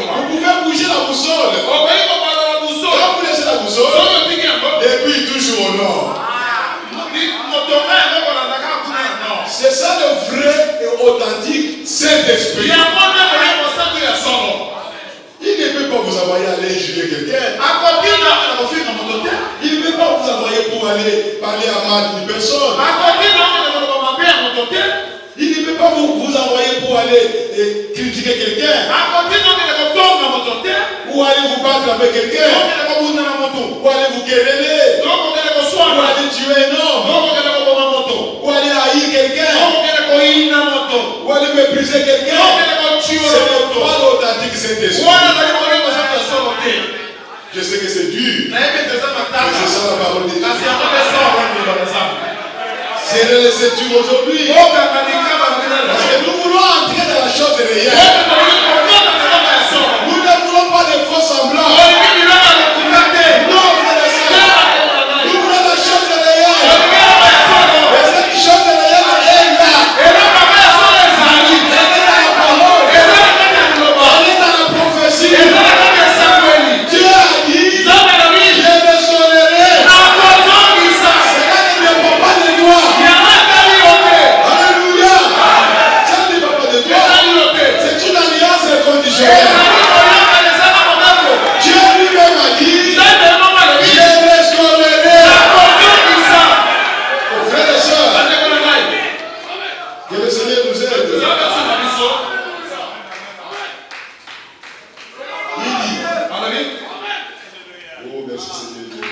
Vous pouvez bouger la boussole. Quand vous laissez la boussole, et puis toujours au nord. C'est ça le vrai et authentique Saint-Esprit. Il ne peut pas vous envoyer aller juger quelqu'un. Il ne peut pas vous envoyer pour aller parler à mal d'une personne. Il ne peut pas vous envoyer pour aller critiquer quelqu'un. Ou aller vous battre avec quelqu'un. Ou aller vous quereller. Ou aller tuer un homme. Ou aller haïr quelqu'un. Ou aller mépriser quelqu'un. Ce n'est pas l'authentique Saint-Esprit. Je sais que c'est dur. Mais c'est ça la parole de Dieu. C'est le dur aujourd'hui. Parce que nous voulons entrer dans la chose réelle. Nous ne voulons pas de faux semblants. Non, frères et sœurs. Nous voulons la chose réelle. Et cette chose réelle est là. Elle est dans la parole. Elle est dans la prophétie. Dieu a dit, je le sauverai. Cela ne dépend pas de toi. Alléluia. Ça ne dépend pas de toi. C'est une alliance inconditionnelle. Dieu lui-même a dit, je le sauverai. Frères et sœurs, que le Seigneur nous aide. Il dit, oh merci Seigneur.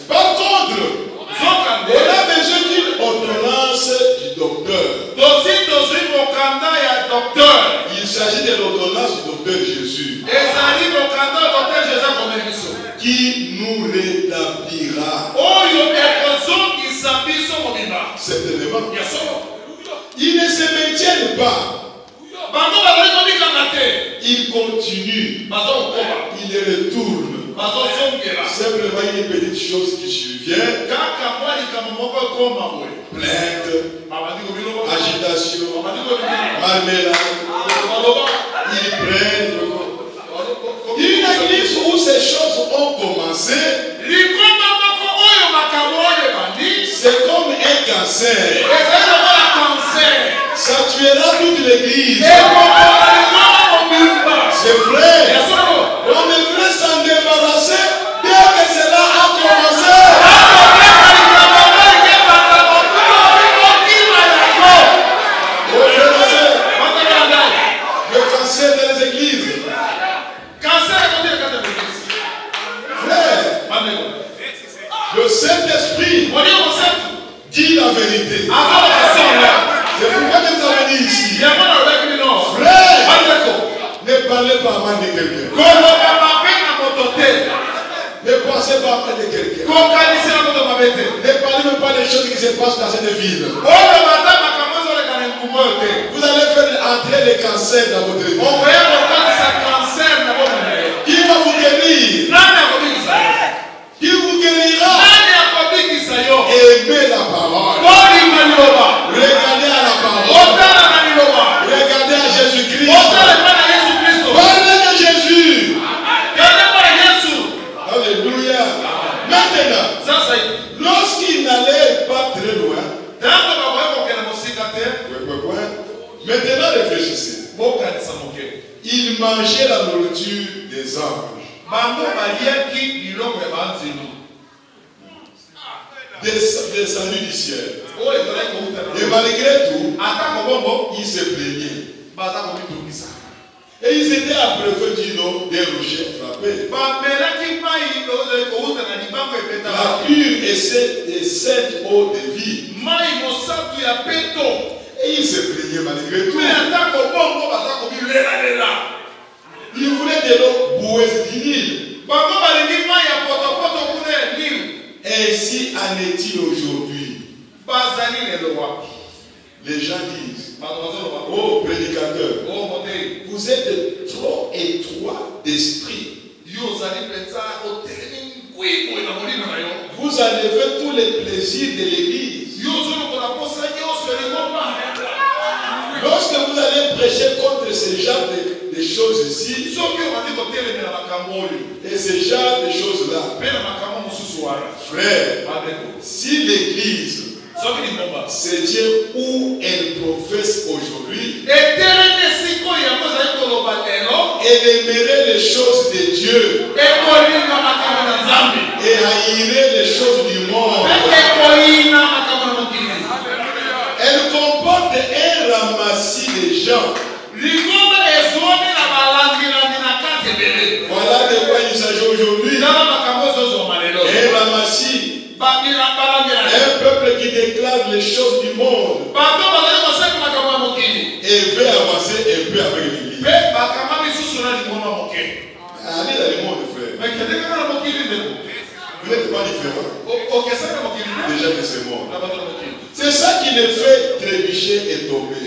Par contre, on a besoin d'une ordonnance du docteur. Il s'agit de l'ordonnance du docteur Jésus qui nous rétablira. Certainement. Ils ne se maintiennent pas. Ils continuent. Ils retournent. Simplement une petite chose qui survient. Plainte, agitation, marmelade. Ils prennent. Une église où ces choses ont commencé, c'est comme un cancer. Ça tuera toute l'église. C'est vrai. On devrait s'en débarrasser dès que cela a commencé. Le cancer dans les églises. Frère, le Saint-Esprit dit la vérité. C'est pourquoi nous avons dit ici. Frère, ne parlez pas mal de quelqu'un. Ne pensez pas mal de quelqu'un. Ne parlez même pas des choses qui se passent dans cette ville. Vous allez faire entrer les cancers dans votre vie. Qui va vous guérir? Qui vous guérira? Aimez la parole. Regardez à la parole. Regardez à Jésus-Christ. Parlez de Jésus. Alléluia. Maintenant, lorsqu'il n'allait pas très loin, maintenant réfléchissez. Il mangeait la nourriture des anges. Des saluts du ciel. Et malgré tout, il se plaignait. Et ils étaient abreuvrés du nom des rochers frappés. La pure et cette eau de vie. Et il se plaignait malgré tout. Il voulait de l'eau boueuse du Nil. Ainsi en est-il aujourd'hui. Les gens disent, oh prédicateur, vous êtes trop étroit d'esprit. Vous enlevez tous les plaisirs de l'église. Lorsque vous allez prêcher contre ce genre de choses ici, et ce genre de choses-là, frère, si l'église se tient où elle professe aujourd'hui, elle aimerait les choses de Dieu et haïrait les choses du monde. Elle comporte un ramassis de gens. Voilà de quoi il s'agit aujourd'hui. Un ramassis. Un peuple qui déclare les choses du monde et veut avancer un peu avec l'église. Allez dans le monde, frère. Vous n'êtes pas différent. Déjà que c'est mort. C'est ça qui les fait trébucher et tomber.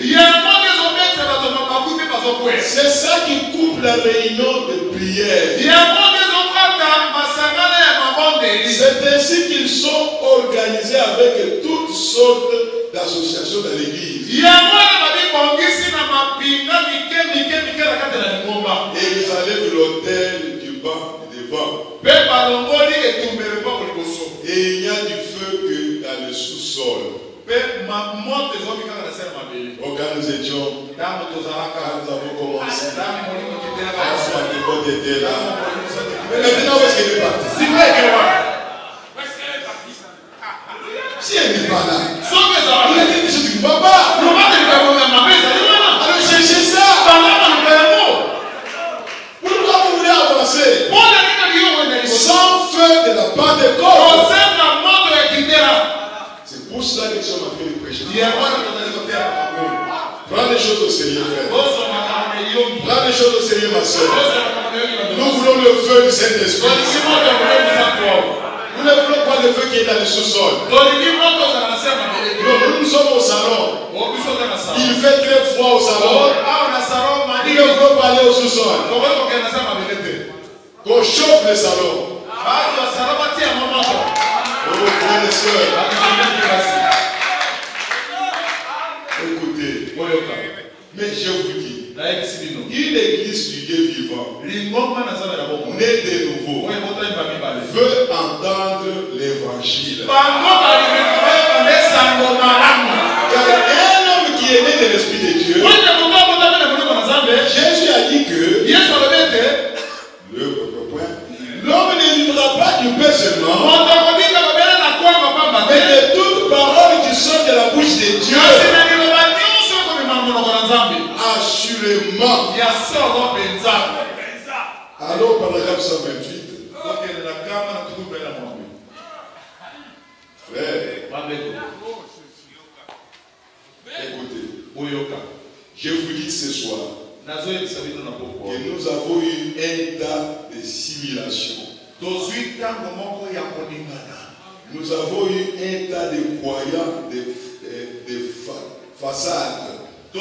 C'est ça qui coupe la réunion de prière. C'est ainsi qu'ils sont organisés avec toutes sortes d'associations dans l'église. Et ils enlèvent l'autel du banc devant. Et il n'y a du feu que dans le sous-sol. Quand nous étions, quand nous avons commencé, maintenant où est-ce qu'elle est partie? Si elle n'est pas là, il a dit des choses qui ne vont pas. Alors cherchez ça. Pourquoi vous voulez avancer sans feu de la part de corps? C'est pour cela que nous sommes en train de prêcher. Prends les choses au sérieux, frère. Prends les choses au sérieux, ma soeur. Nous voulons le feu du Saint-Esprit. Nous ne voulons pas le feu qui est dans le sous-sol. Non, nous sommes au salon. Il fait très froid au salon. Nous ne voulons pas aller au sous-sol. Qu'on chauffe le salon. Oh, frères et sœurs. Écoutez. Mais je vous dis, une église du Dieu vivant, née de nouveau, veut entendre l'évangile. Car un homme qui est né de l'Esprit de Dieu, Jésus a dit que l'homme ne vivra pas du pain seulement, mais de toute parole qui sort de la bouche de Dieu. Assurément. Alors, paragraphe 128. Frère, écoutez, je vous dis ce soir que nous avons eu un tas de simulation. Nous avons eu un tas de croyants, de façade. Il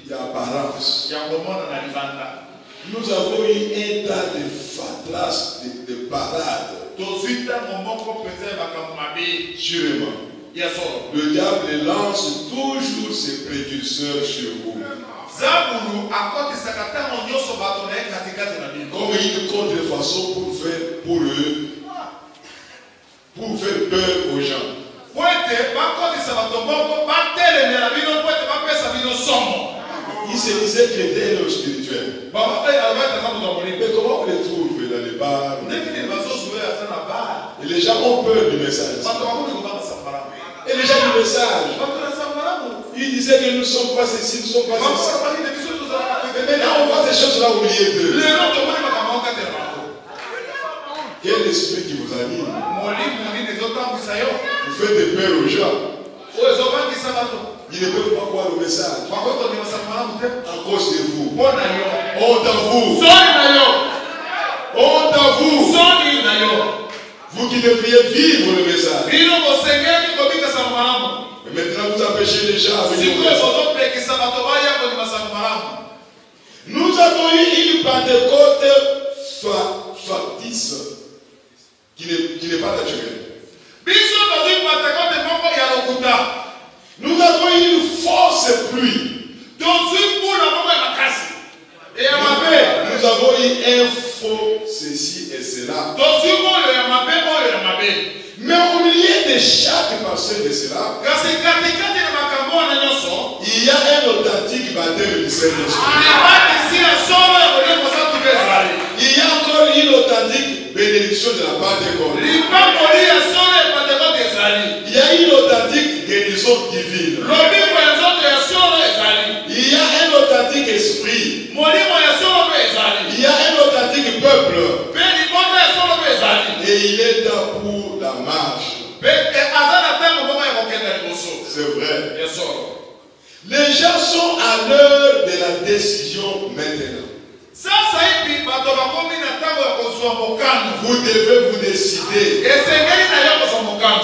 Il y a apparence. Nous avons eu un tas de fatras, de parades. Sûrement. Le diable lance toujours ses précurseurs sur vous. Comme une contrefaçon pour faire peur aux gens. Il se disait qu'il était un homme spirituel. Mais comment on les trouve dans les bars? Et les gens ont peur du message. Et les gens du message, ils disaient que nous ne sommes pas ceci, nous ne sommes pas ceci. Mais maintenant on voit ces choses-là au milieu d'eux. Quel esprit qui vous anime? Vous faites peur aux gens. Ils ne peuvent pas voir le message. À cause de vous. Honte à vous. Honte à vous. Vous qui devriez vivre le message. Mais maintenant vous empêchez les gens à venir. Nous avons eu une Pentecôte factice qui n'est pas naturelle. Nous avons eu une force pluie. Nous avons eu un faux ceci et cela. Mais au milieu de chaque parcelle de cela, il y a un authentique baptême du Saint-Esprit. Il y a encore une authentique bénédiction de la part des corps. Il y a une authentique guérison divine. Il y a un authentique esprit. Il y a un authentique peuple. Et il est temps pour la marche. C'est vrai. Les gens sont à l'heure de la décision maintenant. Vous devez vous décider.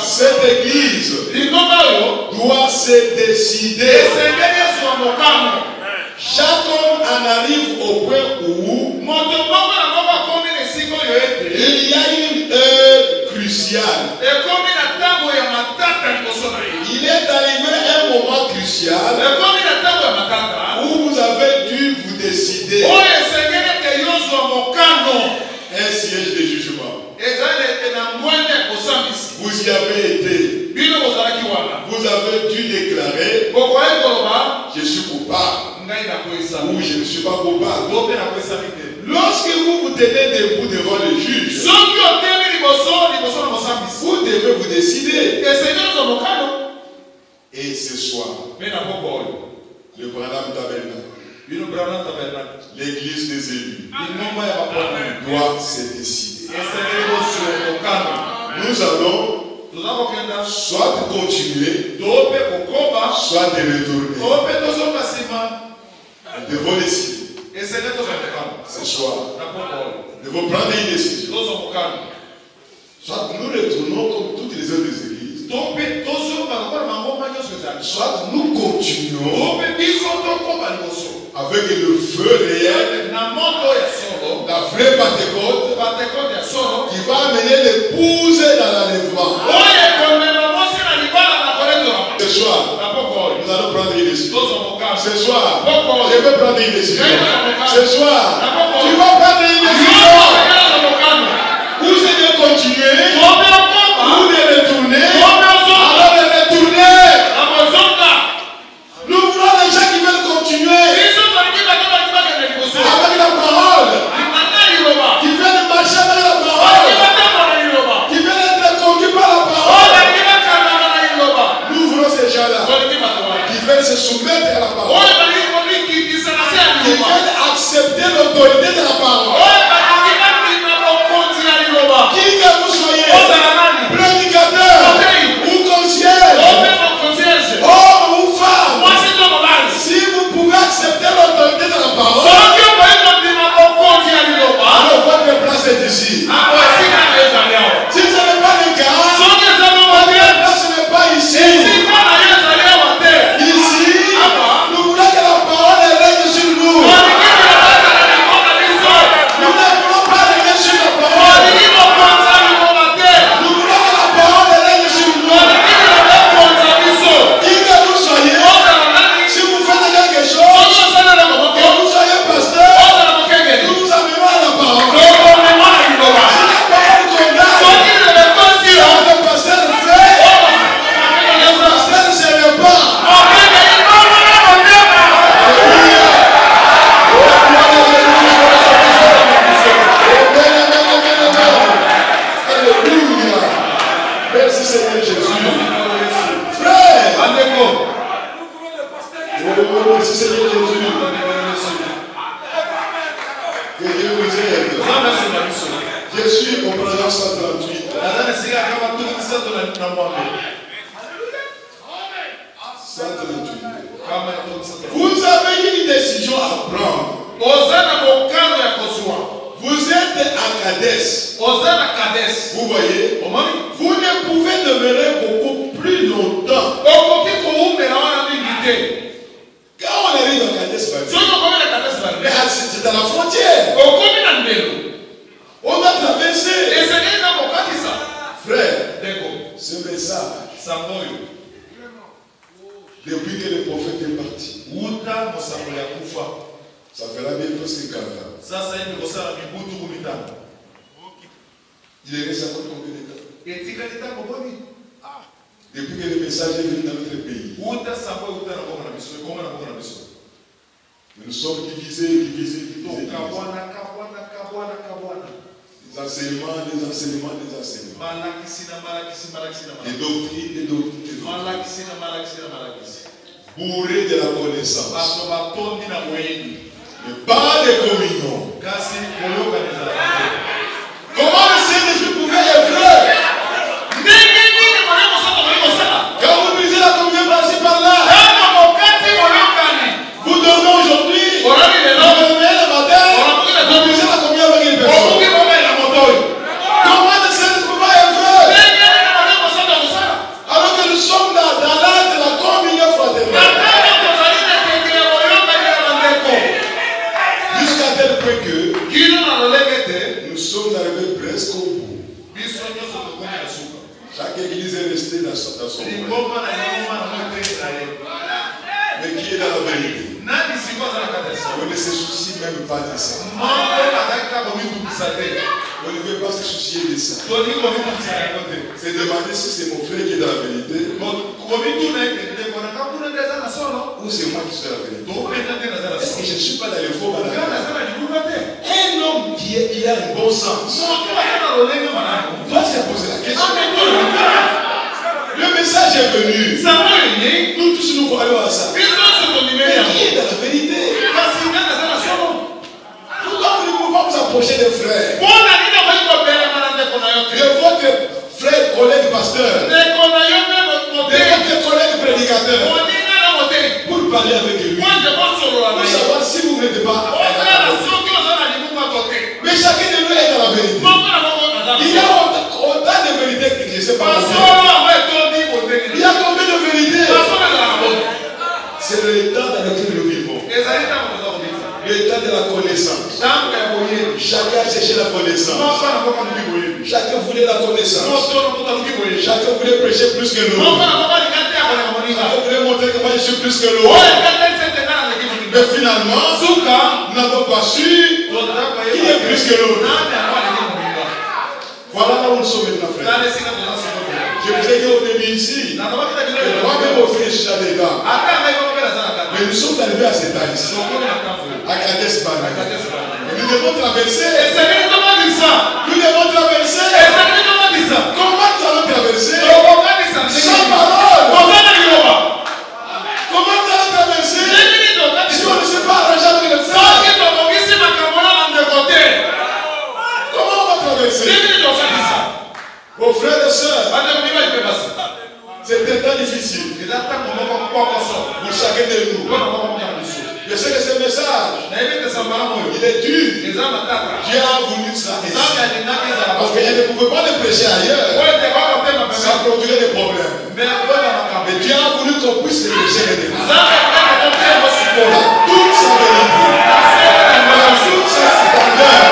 Cette église doit se décider. Chaque homme en arrive au point où il y a une heure cruciale. Il est arrivé un moment crucial où vous avez dû vous décider. Un siège de jugement. Vous y avez été. Vous avez dû déclarer: je suis coupable ou je ne suis pas coupable. Lorsque vous vous tenez debout devant le juge, vous devez vous décider. Et ce soir, le Branham Tabernacle, l'église des élus, doit se décider. Nous allons soit continuer, soit de retourner. Nous devons décider. Ce soir, nous devons prendre une décision. Soit nous retournons comme toutes les autres églises, soit nous continuons avec le feu réel, la vraie Pentecôte qui va amener l'épouse dans l'enlèvement. Ce soir, nous allons prendre une décision. Ce soir, je vais prendre une décision. Ce soir, tu vas prendre une décision. Ou c'est de continuer, ou de retourner. Alors de retourner. Nous voulons les gens qui veulent continuer avec la parole, qui veulent marcher avec la parole, qui veulent être conduits par la parole. Nous voulons ces gens-là qui veulent se soumettre à la parole, qui veulent accepter l'autorité de la parole. Je suis au paragraphe 138. Vous avez une décision à prendre. Vous êtes à Kadès. Vous voyez, vous ne pouvez demeurer beaucoup plus longtemps. Quand on arrive à Kadès, c'est à la frontière. On va traverser. Frère, ce message, depuis que le prophète est parti, ça fera bien presque 4 ans. Il est resté encore combien de temps? Depuis que le message est venu dans notre pays, nous sommes divisés. Des enseignements. Des doctrines. Bourrés de la connaissance. Mais pas de communion. Comment le Saint-Esprit pouvait œuvrer? Quand vous brisez la communion par-ci par-là, vous dormez aujourd'hui, vous dormez le matin, vous brisez la communion avec une personne. Comment le Saint-Esprit pouvait œuvrer? Alors que nous sommes dans l'âge de la communion fraternelle. Jusqu'à tel point que nous sommes arrivés presque au bout. Chaque église est restée dans son coin. Mais qui est dans la vérité? On ne se soucie même pas de ça. On ne veut pas se soucier de ça. C'est demander si c'est mon frère qui est dans la vérité. Ou c'est moi qui suis dans la vérité. Est-ce que je ne suis pas dans les faux malades? Un homme qui a un bon sens doit se poser la question. Le message est venu. Nous tous nous croyons à ça. Mais qui est dans la vérité? Pourquoi vous ne pouvez pas vous approcher des frères? De votre frère, collègue pasteur, de votre collègue prédicateur, pour parler avec lui, pour savoir si vous n'êtes pas. Mais chacun de nous est dans la vérité. Il y a autant de vérités que je ne sais pas. Il y a combien de vérités? C'est le temps dans lequel nous vivons. Le temps de la connaissance. Chacun cherchait la connaissance. Chacun voulait la connaissance. Chacun voulait prêcher plus que nous. Chacun voulait montrer que moi je suis plus que l'autre. Mais finalement, nous n'avons pas su qui est plus que l'autre. Voilà là où nous sommes maintenant, frère. Je vous ai dit au début ici, moi-même au fait, je suis là-dedans. Mais nous sommes arrivés à cet âge ici, à Kadès Barnea. Nous devons traverser. Nous devons traverser. Comment nous allons traverser? Sans parole. Comment nous allons traverser? Si on ne sait pas arranger avec le frère, comment on va traverser? Vos frères et sœurs, c'est un temps difficile pour chacun de nous. Je sais que ce message, il est dur. Dieu a voulu ça. Parce que je ne pouvais pas le prêcher ailleurs. Ça produirait des problèmes. Mais Dieu a voulu qu'on puisse le prêcher maintenant. Toute sa vérité. Toute sa splendeur.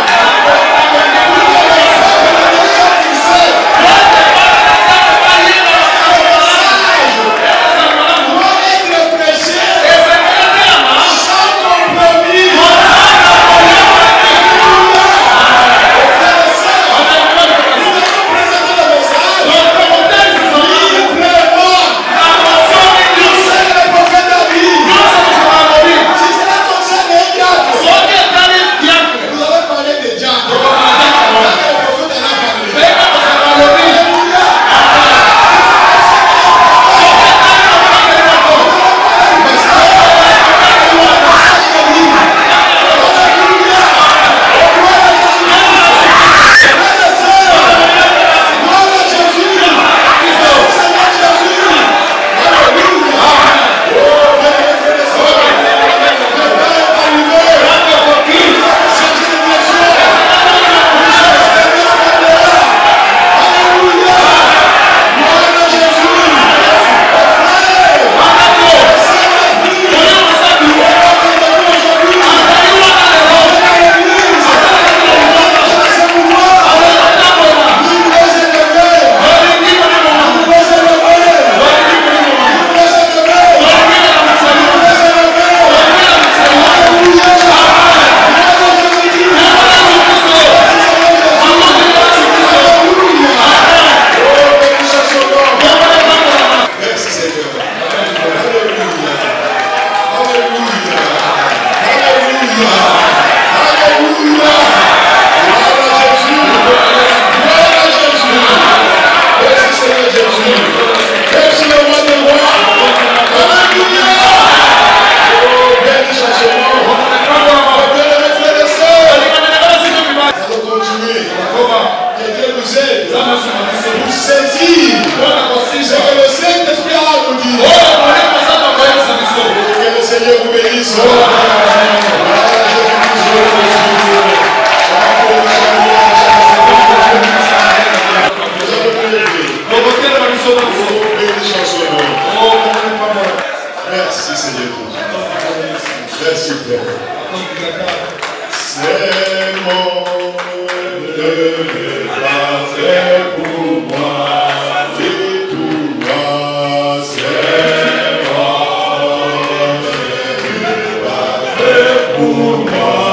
nous aide pour saisir ce que le Saint-Esprit a à nous dire. Que le Seigneur vous bénisse. Merci Seigneur. Merci Père. C'est mon de pas fait pour moi. Et toi, c'est mon de pas fait pour moi.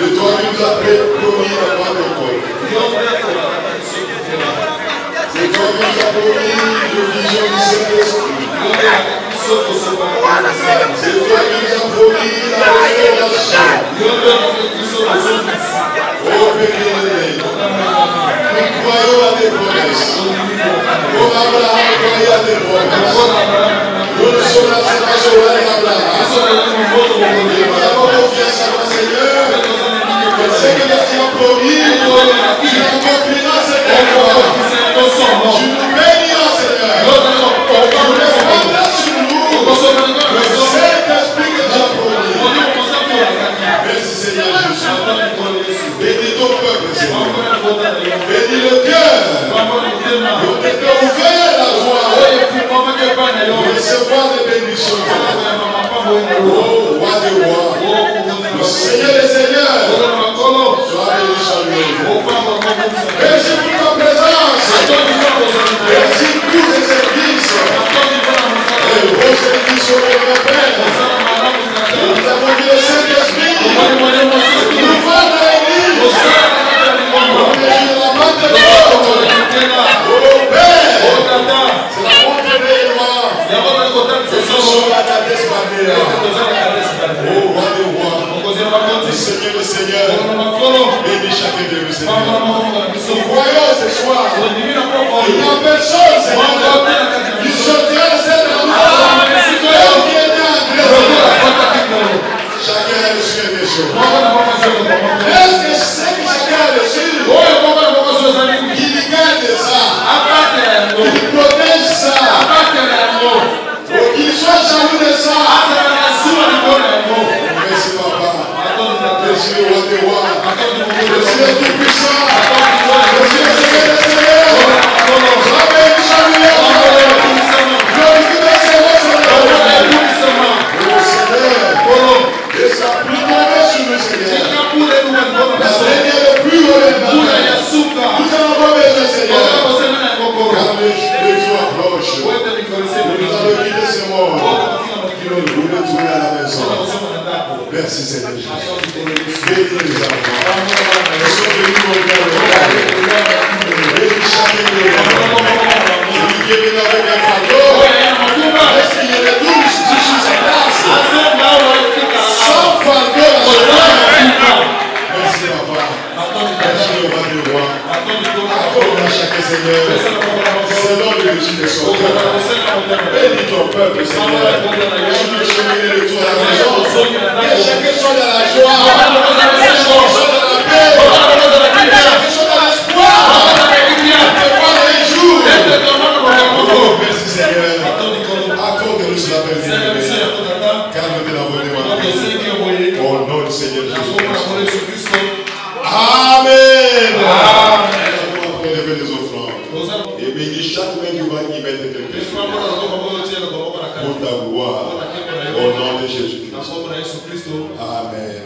C'est toi qui nous as promis la voie de toi. C'est toi qui nous as promis le vision du Saint-Esprit. C'est toi qui nous as promis la restauration. Oh, béni, nous croyons à tes promesses. Comme Abraham croyait à tes promesses. Nous sommes la séparation d'Abraham. Nous avons confiance à toi, Seigneur. Ce que tu as promis, tu accompliras, Seigneur. Tu nous béniras, Seigneur. Tu nous répandras sur nous. Le Saint-Esprit que tu as promis. Merci, Seigneur Jésus. Bénis ton peuple, Seigneur. Bénis le cœur. Le cœur ouvert à toi. Recevoir des bénédictions. Oh, roi des rois. Le Seigneur des seigneurs. Sois béni, salué. Merci pour ta présence. Merci pour tes services. Et vos services sont les Père. Nous avons dit le Saint-Esprit. Nous va dans l'église. On est sur la main de l'autre. Oh Père. C'est la montre des rois. C'est sur la cadence Babéa. Oh roi des rois. Le Seigneur le Seigneur. Bénis chacun de nous, Seigneur. Nous croyons ce soir. Il n'y a personne, Seigneur. Il sortira de cette amour. Qui est né chacun a reçu des choses. Est-ce que c'est que chacun a reçu? Il garde ça. Il protège ça. Qu'il soit jaloux de ça. Merci papa. Merci le roi des rois. Merci le tout-puissant. Merci le Seigneur des seigneurs. Sois béni, salué. Glorifie le Seigneur, Seigneur. Oh Seigneur. Laisse la pluie tomber sur nous, Seigneur. La dernière est plus haut. Nous avons pas besoin, Seigneur. Car le jour approche. Nous allons quitter ce monde. Nous retourner à la maison. Merci Seigneur. Bénis les enfants. Nous sommes venus au cœur. Bénis chacun de nous. Celui qui est venu avec un fardeau. Est-ce qu'il y a les 12 sur sa place? Sans fardeau. Merci papa. Merci le roi du roi. Accorde à chacun Seigneur. Selon le désir de son cœur. Bénis ton peuple Seigneur. Je veux cheminer le tour à la maison. Que chacun soit dans la joie. Que chacun soit dans la paix. Que chacun soit dans l'espoir. Que voir les jours. Oh, merci Seigneur. Accorde-nous cela, Père Dieu. Calme-toi dans vos démons. Au nom du Seigneur Jésus. Amen. Après lever les offrandes. Et bénis chaque main qui va y mettre quelque chose. Pour ta gloire. Au nom de Jésus-Christ. Amen.